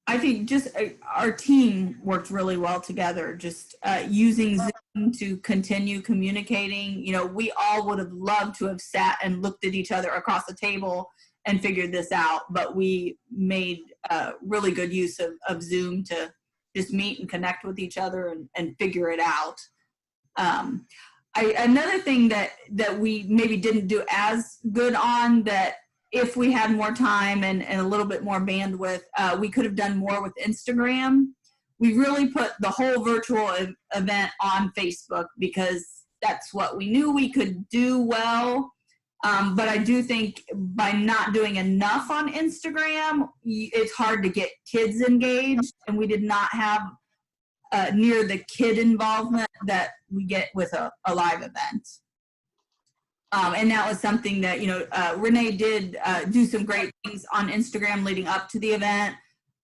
I think just our team worked really well together, just using Zoom to continue communicating. You know, we all would have loved to have sat and looked at each other across the table and figured this out, but we made really good use of Zoom to just meet and connect with each other and figure it out. Another thing that we maybe didn't do as good on, that if we had more time and a little bit more bandwidth, we could have done more with Instagram. We really put the whole virtual event on Facebook because that's what we knew we could do well. But I do think by not doing enough on Instagram, it's hard to get kids engaged, and we did not have near the kid involvement that we get with a live event. And that was something that, you know, Renee did do some great things on Instagram leading up to the event,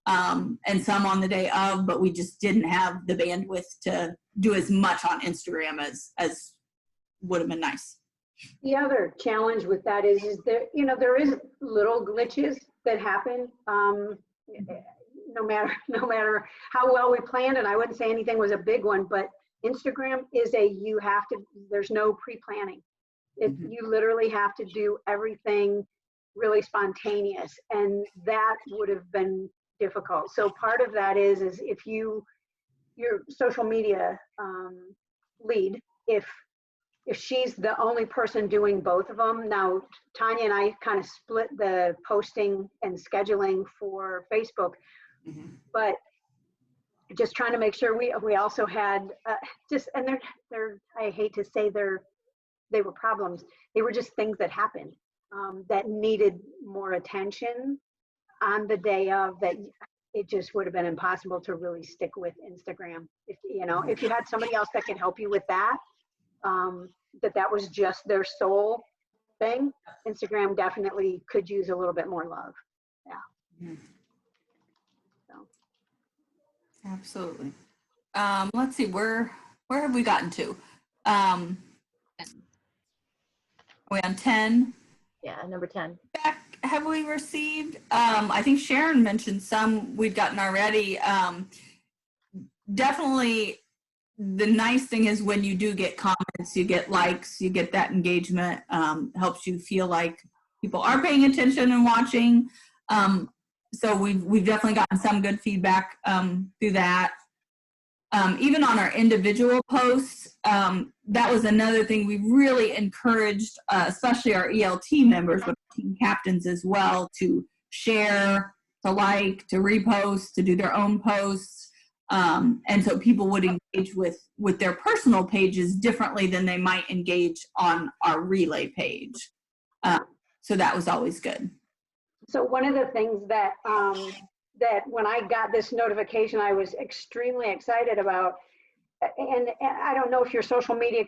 and some on the day of, but we just didn't have the bandwidth to do as much on Instagram as would have been nice. The other challenge with that is there, you know, there is little glitches that happen. No matter how well we planned, and I wouldn't say anything was a big one, but Instagram is there's no pre-planning. You literally have to do everything really spontaneous, and that would have been difficult. So part of that is if your social media lead, if if she's the only person doing both of them. Now, Tanya and I kind of split the posting and scheduling for Facebook, but just trying to make sure we also had and they're I hate to say they were problems. They were just things that happened that needed more attention on the day of, that it just would have been impossible to really stick with Instagram. If you had somebody else that could help you with that, that was just their sole thing, Instagram definitely could use a little bit more love. Yeah. So. Absolutely. Let's see, where have we gotten to? Are we on 10? Yeah, number 10. Back, have we received? I think Sharon mentioned some we'd gotten already. Definitely, the nice thing is when you do get comments, you get likes, you get that engagement, helps you feel like people are paying attention and watching. So we've definitely gotten some good feedback through that. Even on our individual posts, that was another thing we really encouraged, especially our ELT members, but team captains as well, to share, to like, to repost, to do their own posts. And so people would engage with their personal pages differently than they might engage on our relay page. So that was always good. So one of the things that that when I got this notification, I was extremely excited about, and I don't know if your social media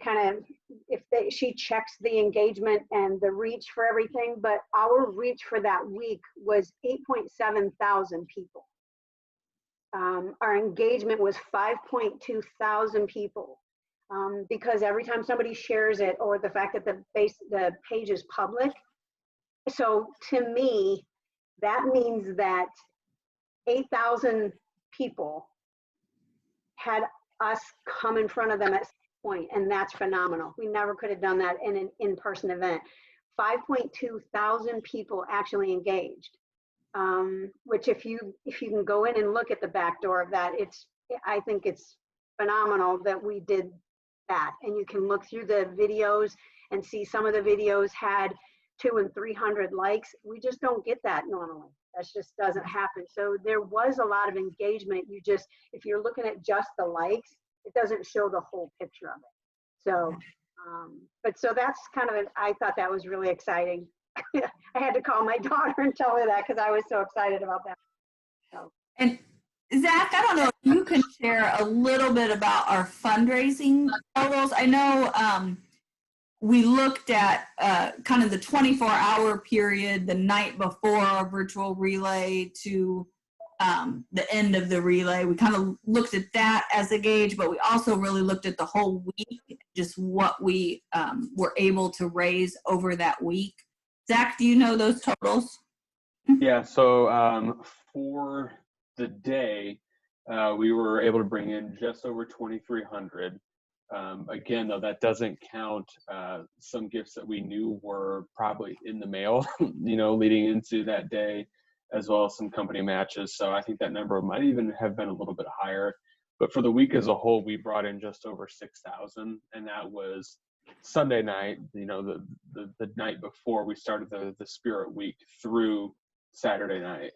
she checks the engagement and the reach for everything, but our reach for that week was 8.7 thousand people. Our engagement was 5.2 thousand people, because every time somebody shares it, or the fact that the page is public. So to me, that means that 8,000 people had us come in front of them at some point, and that's phenomenal. We never could have done that in an in-person event. 5.2 thousand people actually engaged, which if you can go in and look at the back door of that, I think it's phenomenal that we did that. And you can look through the videos and see some of the videos had 200 and 300 likes. We just don't get that normally. That just doesn't happen. So there was a lot of engagement. If you're looking at just the likes, it doesn't show the whole picture of it. So, so that's I thought that was really exciting. I had to call my daughter and tell her that because I was so excited about that. So. And Zach, I don't know if you can share a little bit about our fundraising totals. I know we looked at kind of the 24-hour period, the night before our virtual relay to the end of the relay. We kind of looked at that as a gauge, but we also really looked at the whole week, just what we were able to raise over that week. Zach, do you know those totals? Yeah, so for the day, we were able to bring in just over 2,300. Again, though, that doesn't count some gifts that we knew were probably in the mail, leading into that day, as well as some company matches. So I think that number might even have been a little bit higher. But for the week as a whole, we brought in just over 6,000, and that was Sunday night, the night before we started the Spirit Week through Saturday night.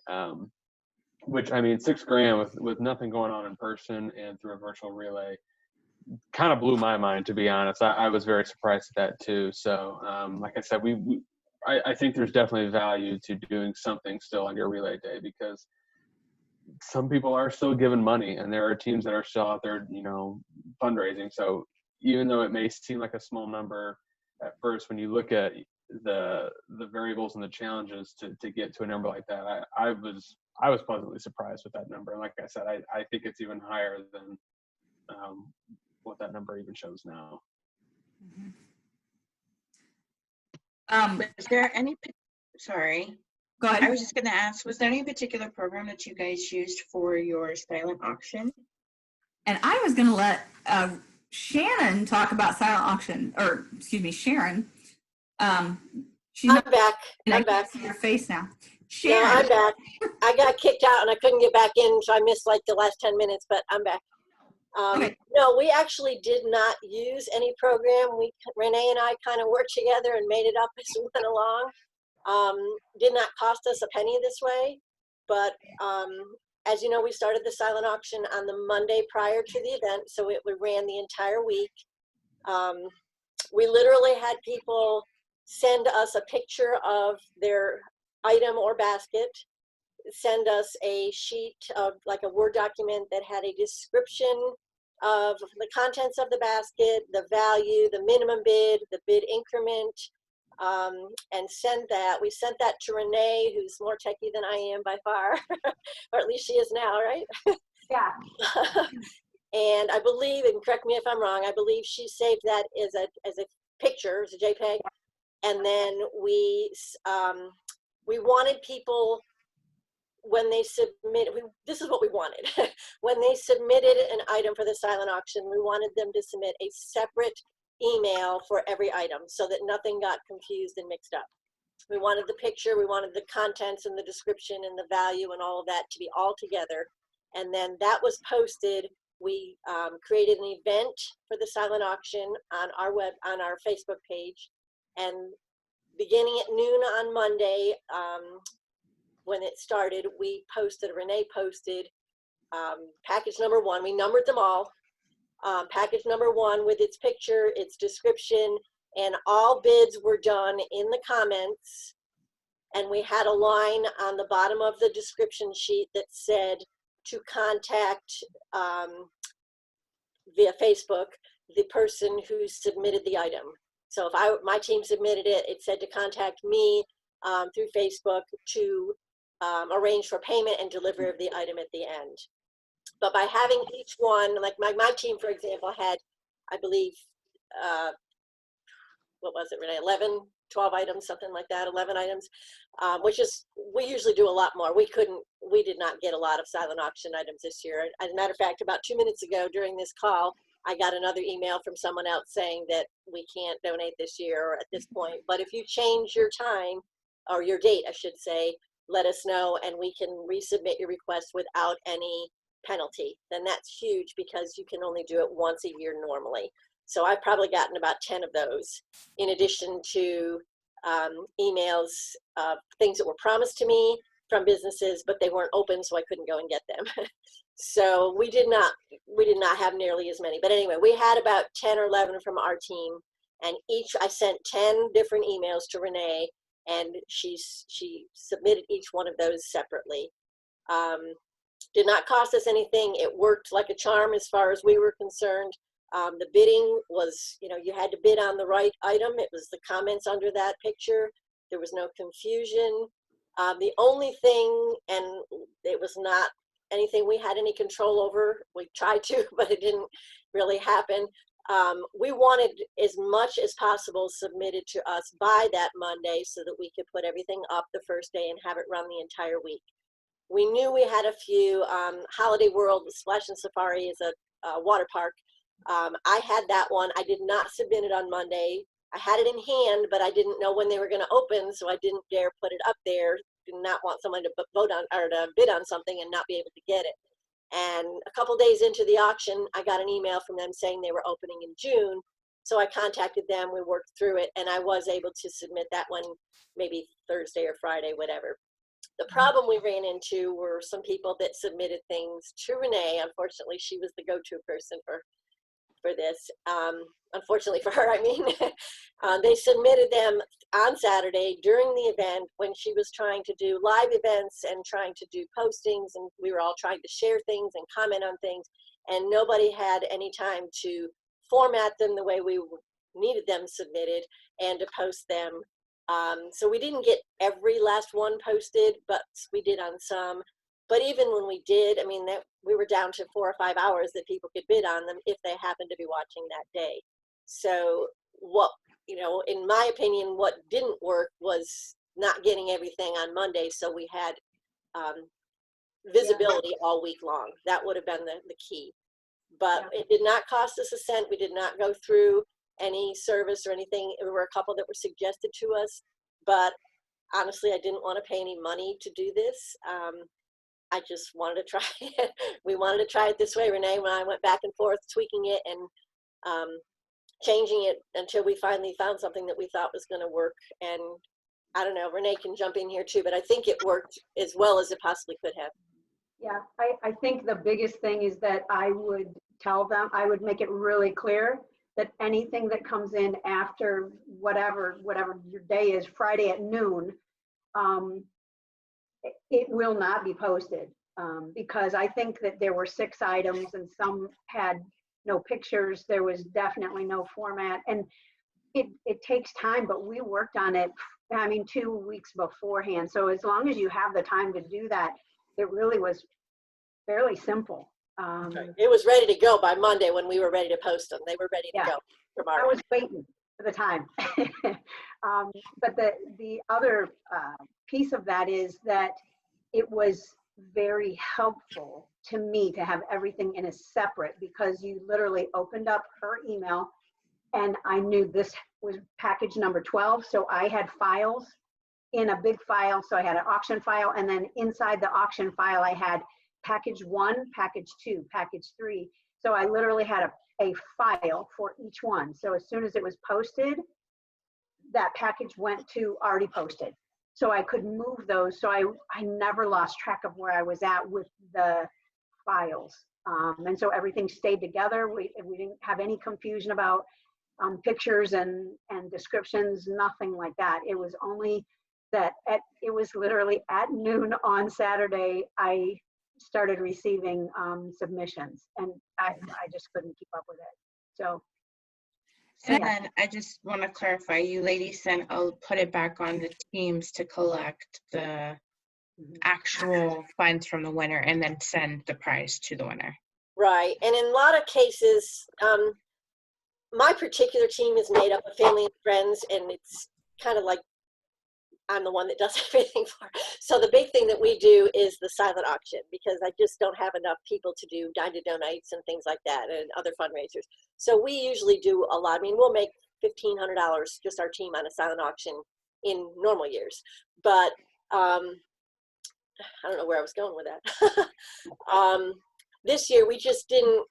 Which, I mean, $6,000 with nothing going on in person and through a virtual relay kind of blew my mind, to be honest. I was very surprised at that too. So like I said, I think there's definitely value to doing something still on your relay day, because some people are still giving money, and there are teams that are still out there, fundraising. So even though it may seem like a small number at first, when you look at the variables and the challenges to get to a number like that, I was pleasantly surprised with that number. And like I said, I think it's even higher than what that number even shows now. Is there any, sorry. Go ahead. I was just going to ask, was there any particular program that you guys used for your silent auction? And I was going to let Shannon talk about silent auction, or excuse me, Sharon. She's I'm back. I'm back. See your face now. Yeah, Sharon. I'm back. I got kicked out and I couldn't get back in, so I missed like the last 10 minutes, but I'm back. Okay. No, we actually did not use any program. Renee and I kind of worked together and made it up as we went along. Did not cost us a penny this way, but as you know, we started the silent auction on the Monday prior to the event, so it ran the entire week. We literally had people send us a picture of their item or basket, send us a sheet of like a Word document that had a description of the contents of the basket, the value, the minimum bid, the bid increment, and send that. We sent that to Renee, who's more techie than I am by far, or at least she is now, right? Yeah. And I believe, and correct me if I'm wrong, I believe she saved that as a picture, as a JPEG. And then we wanted people, when they submit, this is what we wanted. When they submitted an item for the silent auction, we wanted them to submit a separate email for every item so that nothing got confused and mixed up. We wanted the picture, we wanted the contents and the description and the value and all of that to be all together. And then that was posted. We created an event for the silent auction on our Facebook page. And beginning at noon on Monday, when it started, Renee posted package number 1. We numbered them all. Package number 1 with its picture, its description, and all bids were done in the comments. And we had a line on the bottom of the description sheet that said to contact via Facebook the person who submitted the item. So if my team submitted it, it said to contact me through Facebook to arrange for payment and delivery of the item at the end. But by having each one, like my team, for example, had, I believe, what was it, Renee, 11, 12 items, something like that, 11 items, which is, we usually do a lot more. We did not get a lot of silent auction items this year. As a matter of fact, about 2 minutes ago during this call, I got another email from someone else saying that we can't donate this year or at this point. But if you change your time, or your date, I should say, let us know and we can resubmit your request without any penalty. Then that's huge because you can only do it once a year normally. So I've probably gotten about 10 of those, in addition to emails of things that were promised to me from businesses, but they weren't open, so I couldn't go and get them. So we did not have nearly as many. But anyway, we had about 10 or 11 from our team, and I sent 10 different emails to Renee, and she submitted each one of those separately. Did not cost us anything. It worked like a charm as far as we were concerned. The bidding was, you had to bid on the right item. It was the comments under that picture. There was no confusion. The only thing, and it was not anything we had any control over, we tried to, but it didn't really happen. We wanted as much as possible submitted to us by that Monday so that we could put everything up the first day and have it run the entire week. We knew we had a few. Holiday World, Splash and Safari is a water park. I had that one. I did not submit it on Monday. I had it in hand, but I didn't know when they were going to open, so I didn't dare put it up there. Did not want someone to vote on or to bid on something and not be able to get it. And a couple days into the auction, I got an email from them saying they were opening in June. So I contacted them, we worked through it, and I was able to submit that one maybe Thursday or Friday, whatever. The problem we ran into were some people that submitted things to Renee. Unfortunately, she was the go-to person for this. Unfortunately for her, I mean, they submitted them on Saturday during the event when she was trying to do live events and trying to do postings, and we were all trying to share things and comment on things, and nobody had any time to format them the way we needed them submitted and to post them. So we didn't get every last one posted, but we did on some. But even when we did, I mean, that we were down to 4 or 5 hours that people could bid on them if they happened to be watching that day. So what, in my opinion, what didn't work was not getting everything on Monday. So we had visibility all week long. That would have been the key. But it did not cost us a cent. We did not go through any service or anything. There were a couple that were suggested to us, but honestly, I didn't want to pay any money to do this. I just wanted to try it. We wanted to try it this way, Renee, when I went back and forth, tweaking it and changing it until we finally found something that we thought was going to work. And I don't know, Renee can jump in here too, but I think it worked as well as it possibly could have. Yeah, I think the biggest thing is that I would tell them, I would make it really clear that anything that comes in after whatever your day is, Friday at noon, it will not be posted, because I think that there were 6 items and some had no pictures. There was definitely no format, and it takes time, but we worked on it, 2 weeks beforehand. So as long as you have the time to do that, it really was fairly simple. It was ready to go by Monday when we were ready to post them. They were ready to go tomorrow. I was waiting for the time. But the other piece of that is that it was very helpful to me to have everything in a separate, because you literally opened up her email and I knew this was package number 12. So I had files in a big file. So I had an auction file, and then inside the auction file, I had package 1, package 2, package 3. So I literally had a file for each one. So as soon as it was posted, that package went to already posted. So I could move those. So I never lost track of where I was at with the files. And so everything stayed together. We didn't have any confusion about pictures and descriptions, nothing like that. It was only that it was literally at noon on Saturday, I started receiving submissions, and I just couldn't keep up with it. So. And then I just want to clarify, you ladies said I'll put it back on the teams to collect the actual funds from the winner and then send the prize to the winner. Right. And in a lot of cases, my particular team is made up of family and friends, and it's kind of like I'm the one that does everything for. So the big thing that we do is the silent auction, because I just don't have enough people to do dine to donates and things like that and other fundraisers. So we usually do a lot. I mean, we'll make $1,500 just our team on a silent auction in normal years. But I don't know where I was going with that. This year we just didn't.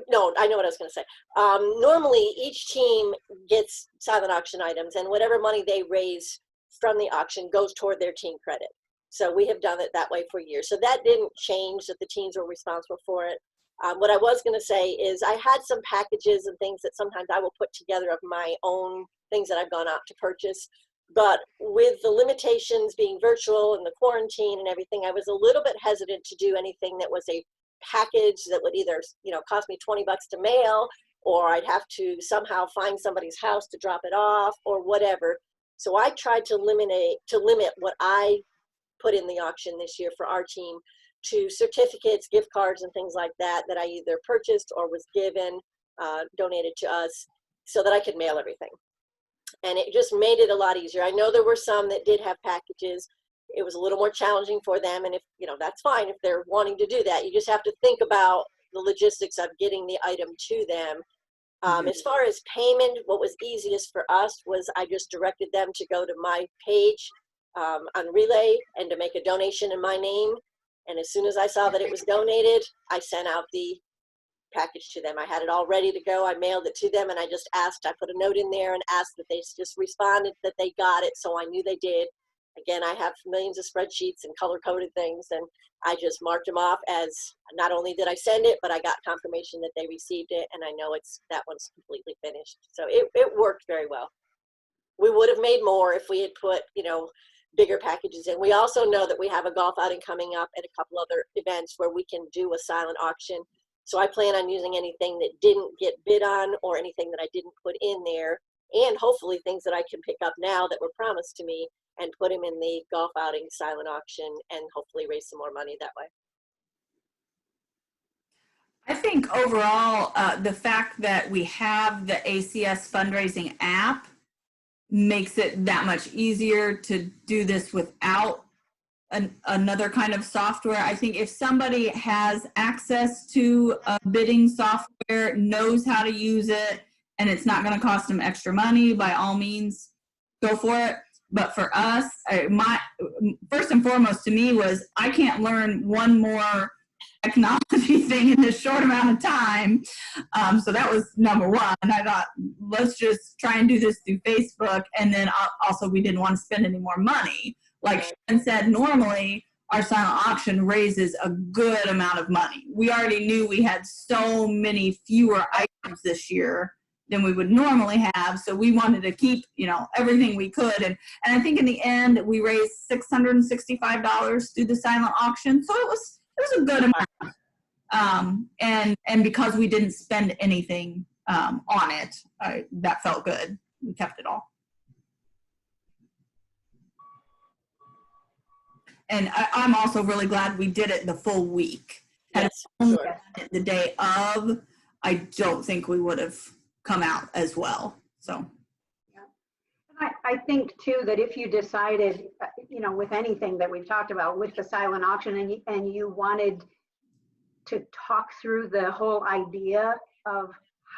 No, I know what I was going to say. Normally each team gets silent auction items, and whatever money they raise from the auction goes toward their team credit. So we have done it that way for years. So that didn't change, that the teams were responsible for it. What I was going to say is I had some packages and things that sometimes I will put together of my own things that I've gone out to purchase. But with the limitations being virtual and the quarantine and everything, I was a little bit hesitant to do anything that was a package that would either, cost me $20 to mail, or I'd have to somehow find somebody's house to drop it off or whatever. So I tried to limit what I put in the auction this year for our team to certificates, gift cards, and things like that I either purchased or was given, donated to us, so that I could mail everything. And it just made it a lot easier. I know there were some that did have packages. It was a little more challenging for them, and if that's fine if they're wanting to do that. You just have to think about the logistics of getting the item to them. As far as payment, what was easiest for us was I just directed them to go to my page on Relay and to make a donation in my name. And as soon as I saw that it was donated, I sent out the package to them. I had it all ready to go. I mailed it to them, and I just asked, I put a note in there and asked that they just responded that they got it, so I knew they did. Again, I have millions of spreadsheets and color-coded things, and I just marked them off as not only did I send it, but I got confirmation that they received it, and I know that one's completely finished. So it worked very well. We would have made more if we had put, bigger packages in. We also know that we have a golf outing coming up and a couple other events where we can do a silent auction. So I plan on using anything that didn't get bid on or anything that I didn't put in there, and hopefully things that I can pick up now that were promised to me, and put them in the golf outing silent auction and hopefully raise some more money that way. I think overall, the fact that we have the ACS fundraising app makes it that much easier to do this without another kind of software. I think if somebody has access to a bidding software, knows how to use it, and it's not going to cost them extra money, by all means, go for it. But for us, my first and foremost to me was I can't learn one more technology thing in this short amount of time. So that was number one. I thought, let's just try and do this through Facebook. And then also we didn't want to spend any more money. Like Sharon said, normally our silent auction raises a good amount of money. We already knew we had so many fewer items this year than we would normally have. So we wanted to keep, everything we could. And I think in the end, we raised $665 through the silent auction. So it was a good amount. And because we didn't spend anything on it, that felt good. We kept it all. And I'm also really glad we did it the full week. Yes, And sure. the day of, I don't think we would have come out as well. So I think too that if you decided, with anything that we've talked about with the silent auction and you wanted to talk through the whole idea of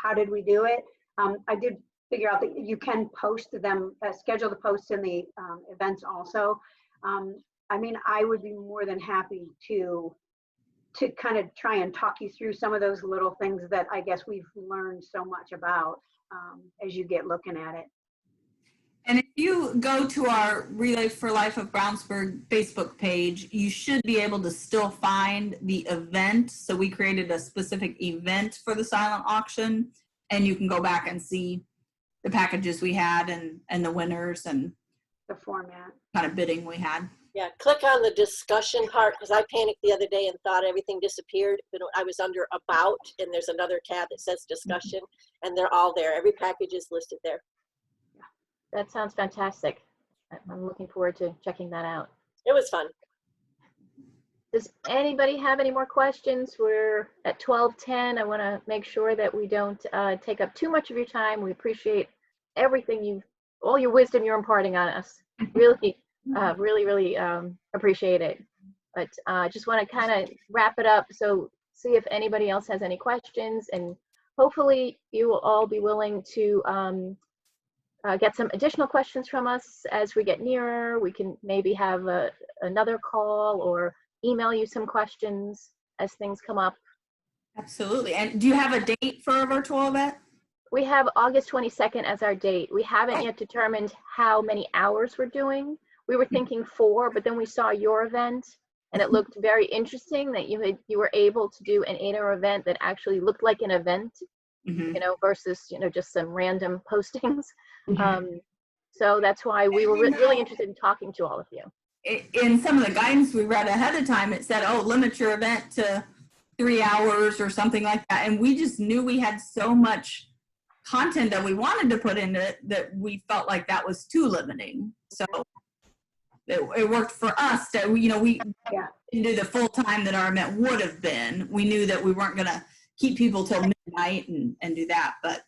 how did we do it, I did figure out that you can post them, schedule the posts in the events also. I would be more than happy to kind of try and talk you through some of those little things that I guess we've learned so much about as you get looking at it. And if you go to our Relay for Life of Brownsburg Facebook page, you should be able to still find the event. So we created a specific event for the silent auction, and you can go back and see the packages we had and the winners and the format, kind of bidding we had. Yeah, click on the discussion part, because I panicked the other day and thought everything disappeared. But I was under About, and there's another tab that says Discussion, and they're all there. Every package is listed there. That sounds fantastic. I'm looking forward to checking that out. It was fun. Does anybody have any more questions? We're at 12:10. I want to make sure that we don't take up too much of your time. We appreciate everything all your wisdom you're imparting on us. Really, really appreciate it. But I just want to kind of wrap it up. So see if anybody else has any questions, and hopefully you will all be willing to get some additional questions from us as we get nearer. We can maybe have another call or email you some questions as things come up. Absolutely. And do you have a date for a virtual event? We have August 22nd as our date. We haven't yet determined how many hours we're doing. We were thinking 4, but then we saw your event and it looked very interesting that you were able to do an 8-hour event that actually looked like an event, versus, just some random postings. So that's why we were really interested in talking to all of you. In some of the guidance we read ahead of time, it said, limit your event to 3 hours or something like that. And we just knew we had so much content that we wanted to put into it that we felt like that was too limiting. So it worked for us to, we didn't do the full time that our event would have been. We knew that we weren't going to keep people till midnight and do that. But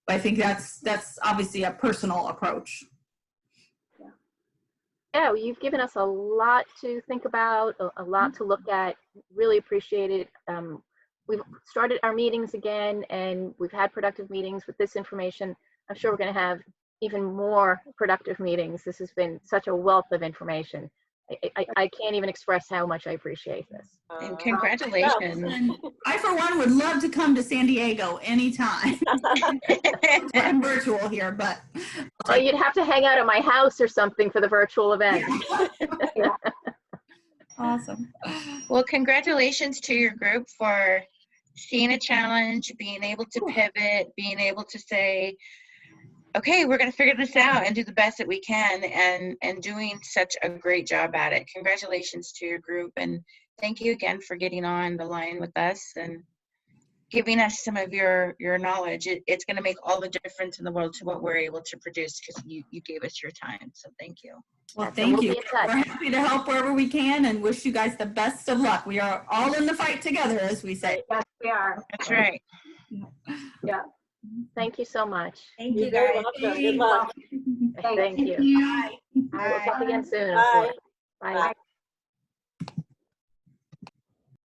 I think that's obviously a personal approach. Yeah, you've given us a lot to think about, a lot to look at. Really appreciate it. We've started our meetings again, and we've had productive meetings with this information. I'm sure we're going to have even more productive meetings. This has been such a wealth of information. I can't even express how much I appreciate this. And congratulations. I, for one, would love to come to San Diego anytime. I'm virtual here, but. Well, you'd have to hang out at my house or something for the virtual event. Awesome. Well, congratulations to your group for seeing a challenge, being able to pivot, being able to say, okay, we're going to figure this out and do the best that we can, and doing such a great job at it. Congratulations to your group, and thank you again for getting on the line with us and giving us some of your knowledge. It's going to make all the difference in the world to what we're able to produce, because you gave us your time. So thank you. Well, thank you. We're happy to help wherever we can and wish you guys the best of luck. We are all in the fight together, as we say. Yes, we are. That's right. Yeah. Thank you so much. Thank you guys. Good luck. Thank you. Bye. We'll talk again soon. Bye. Bye.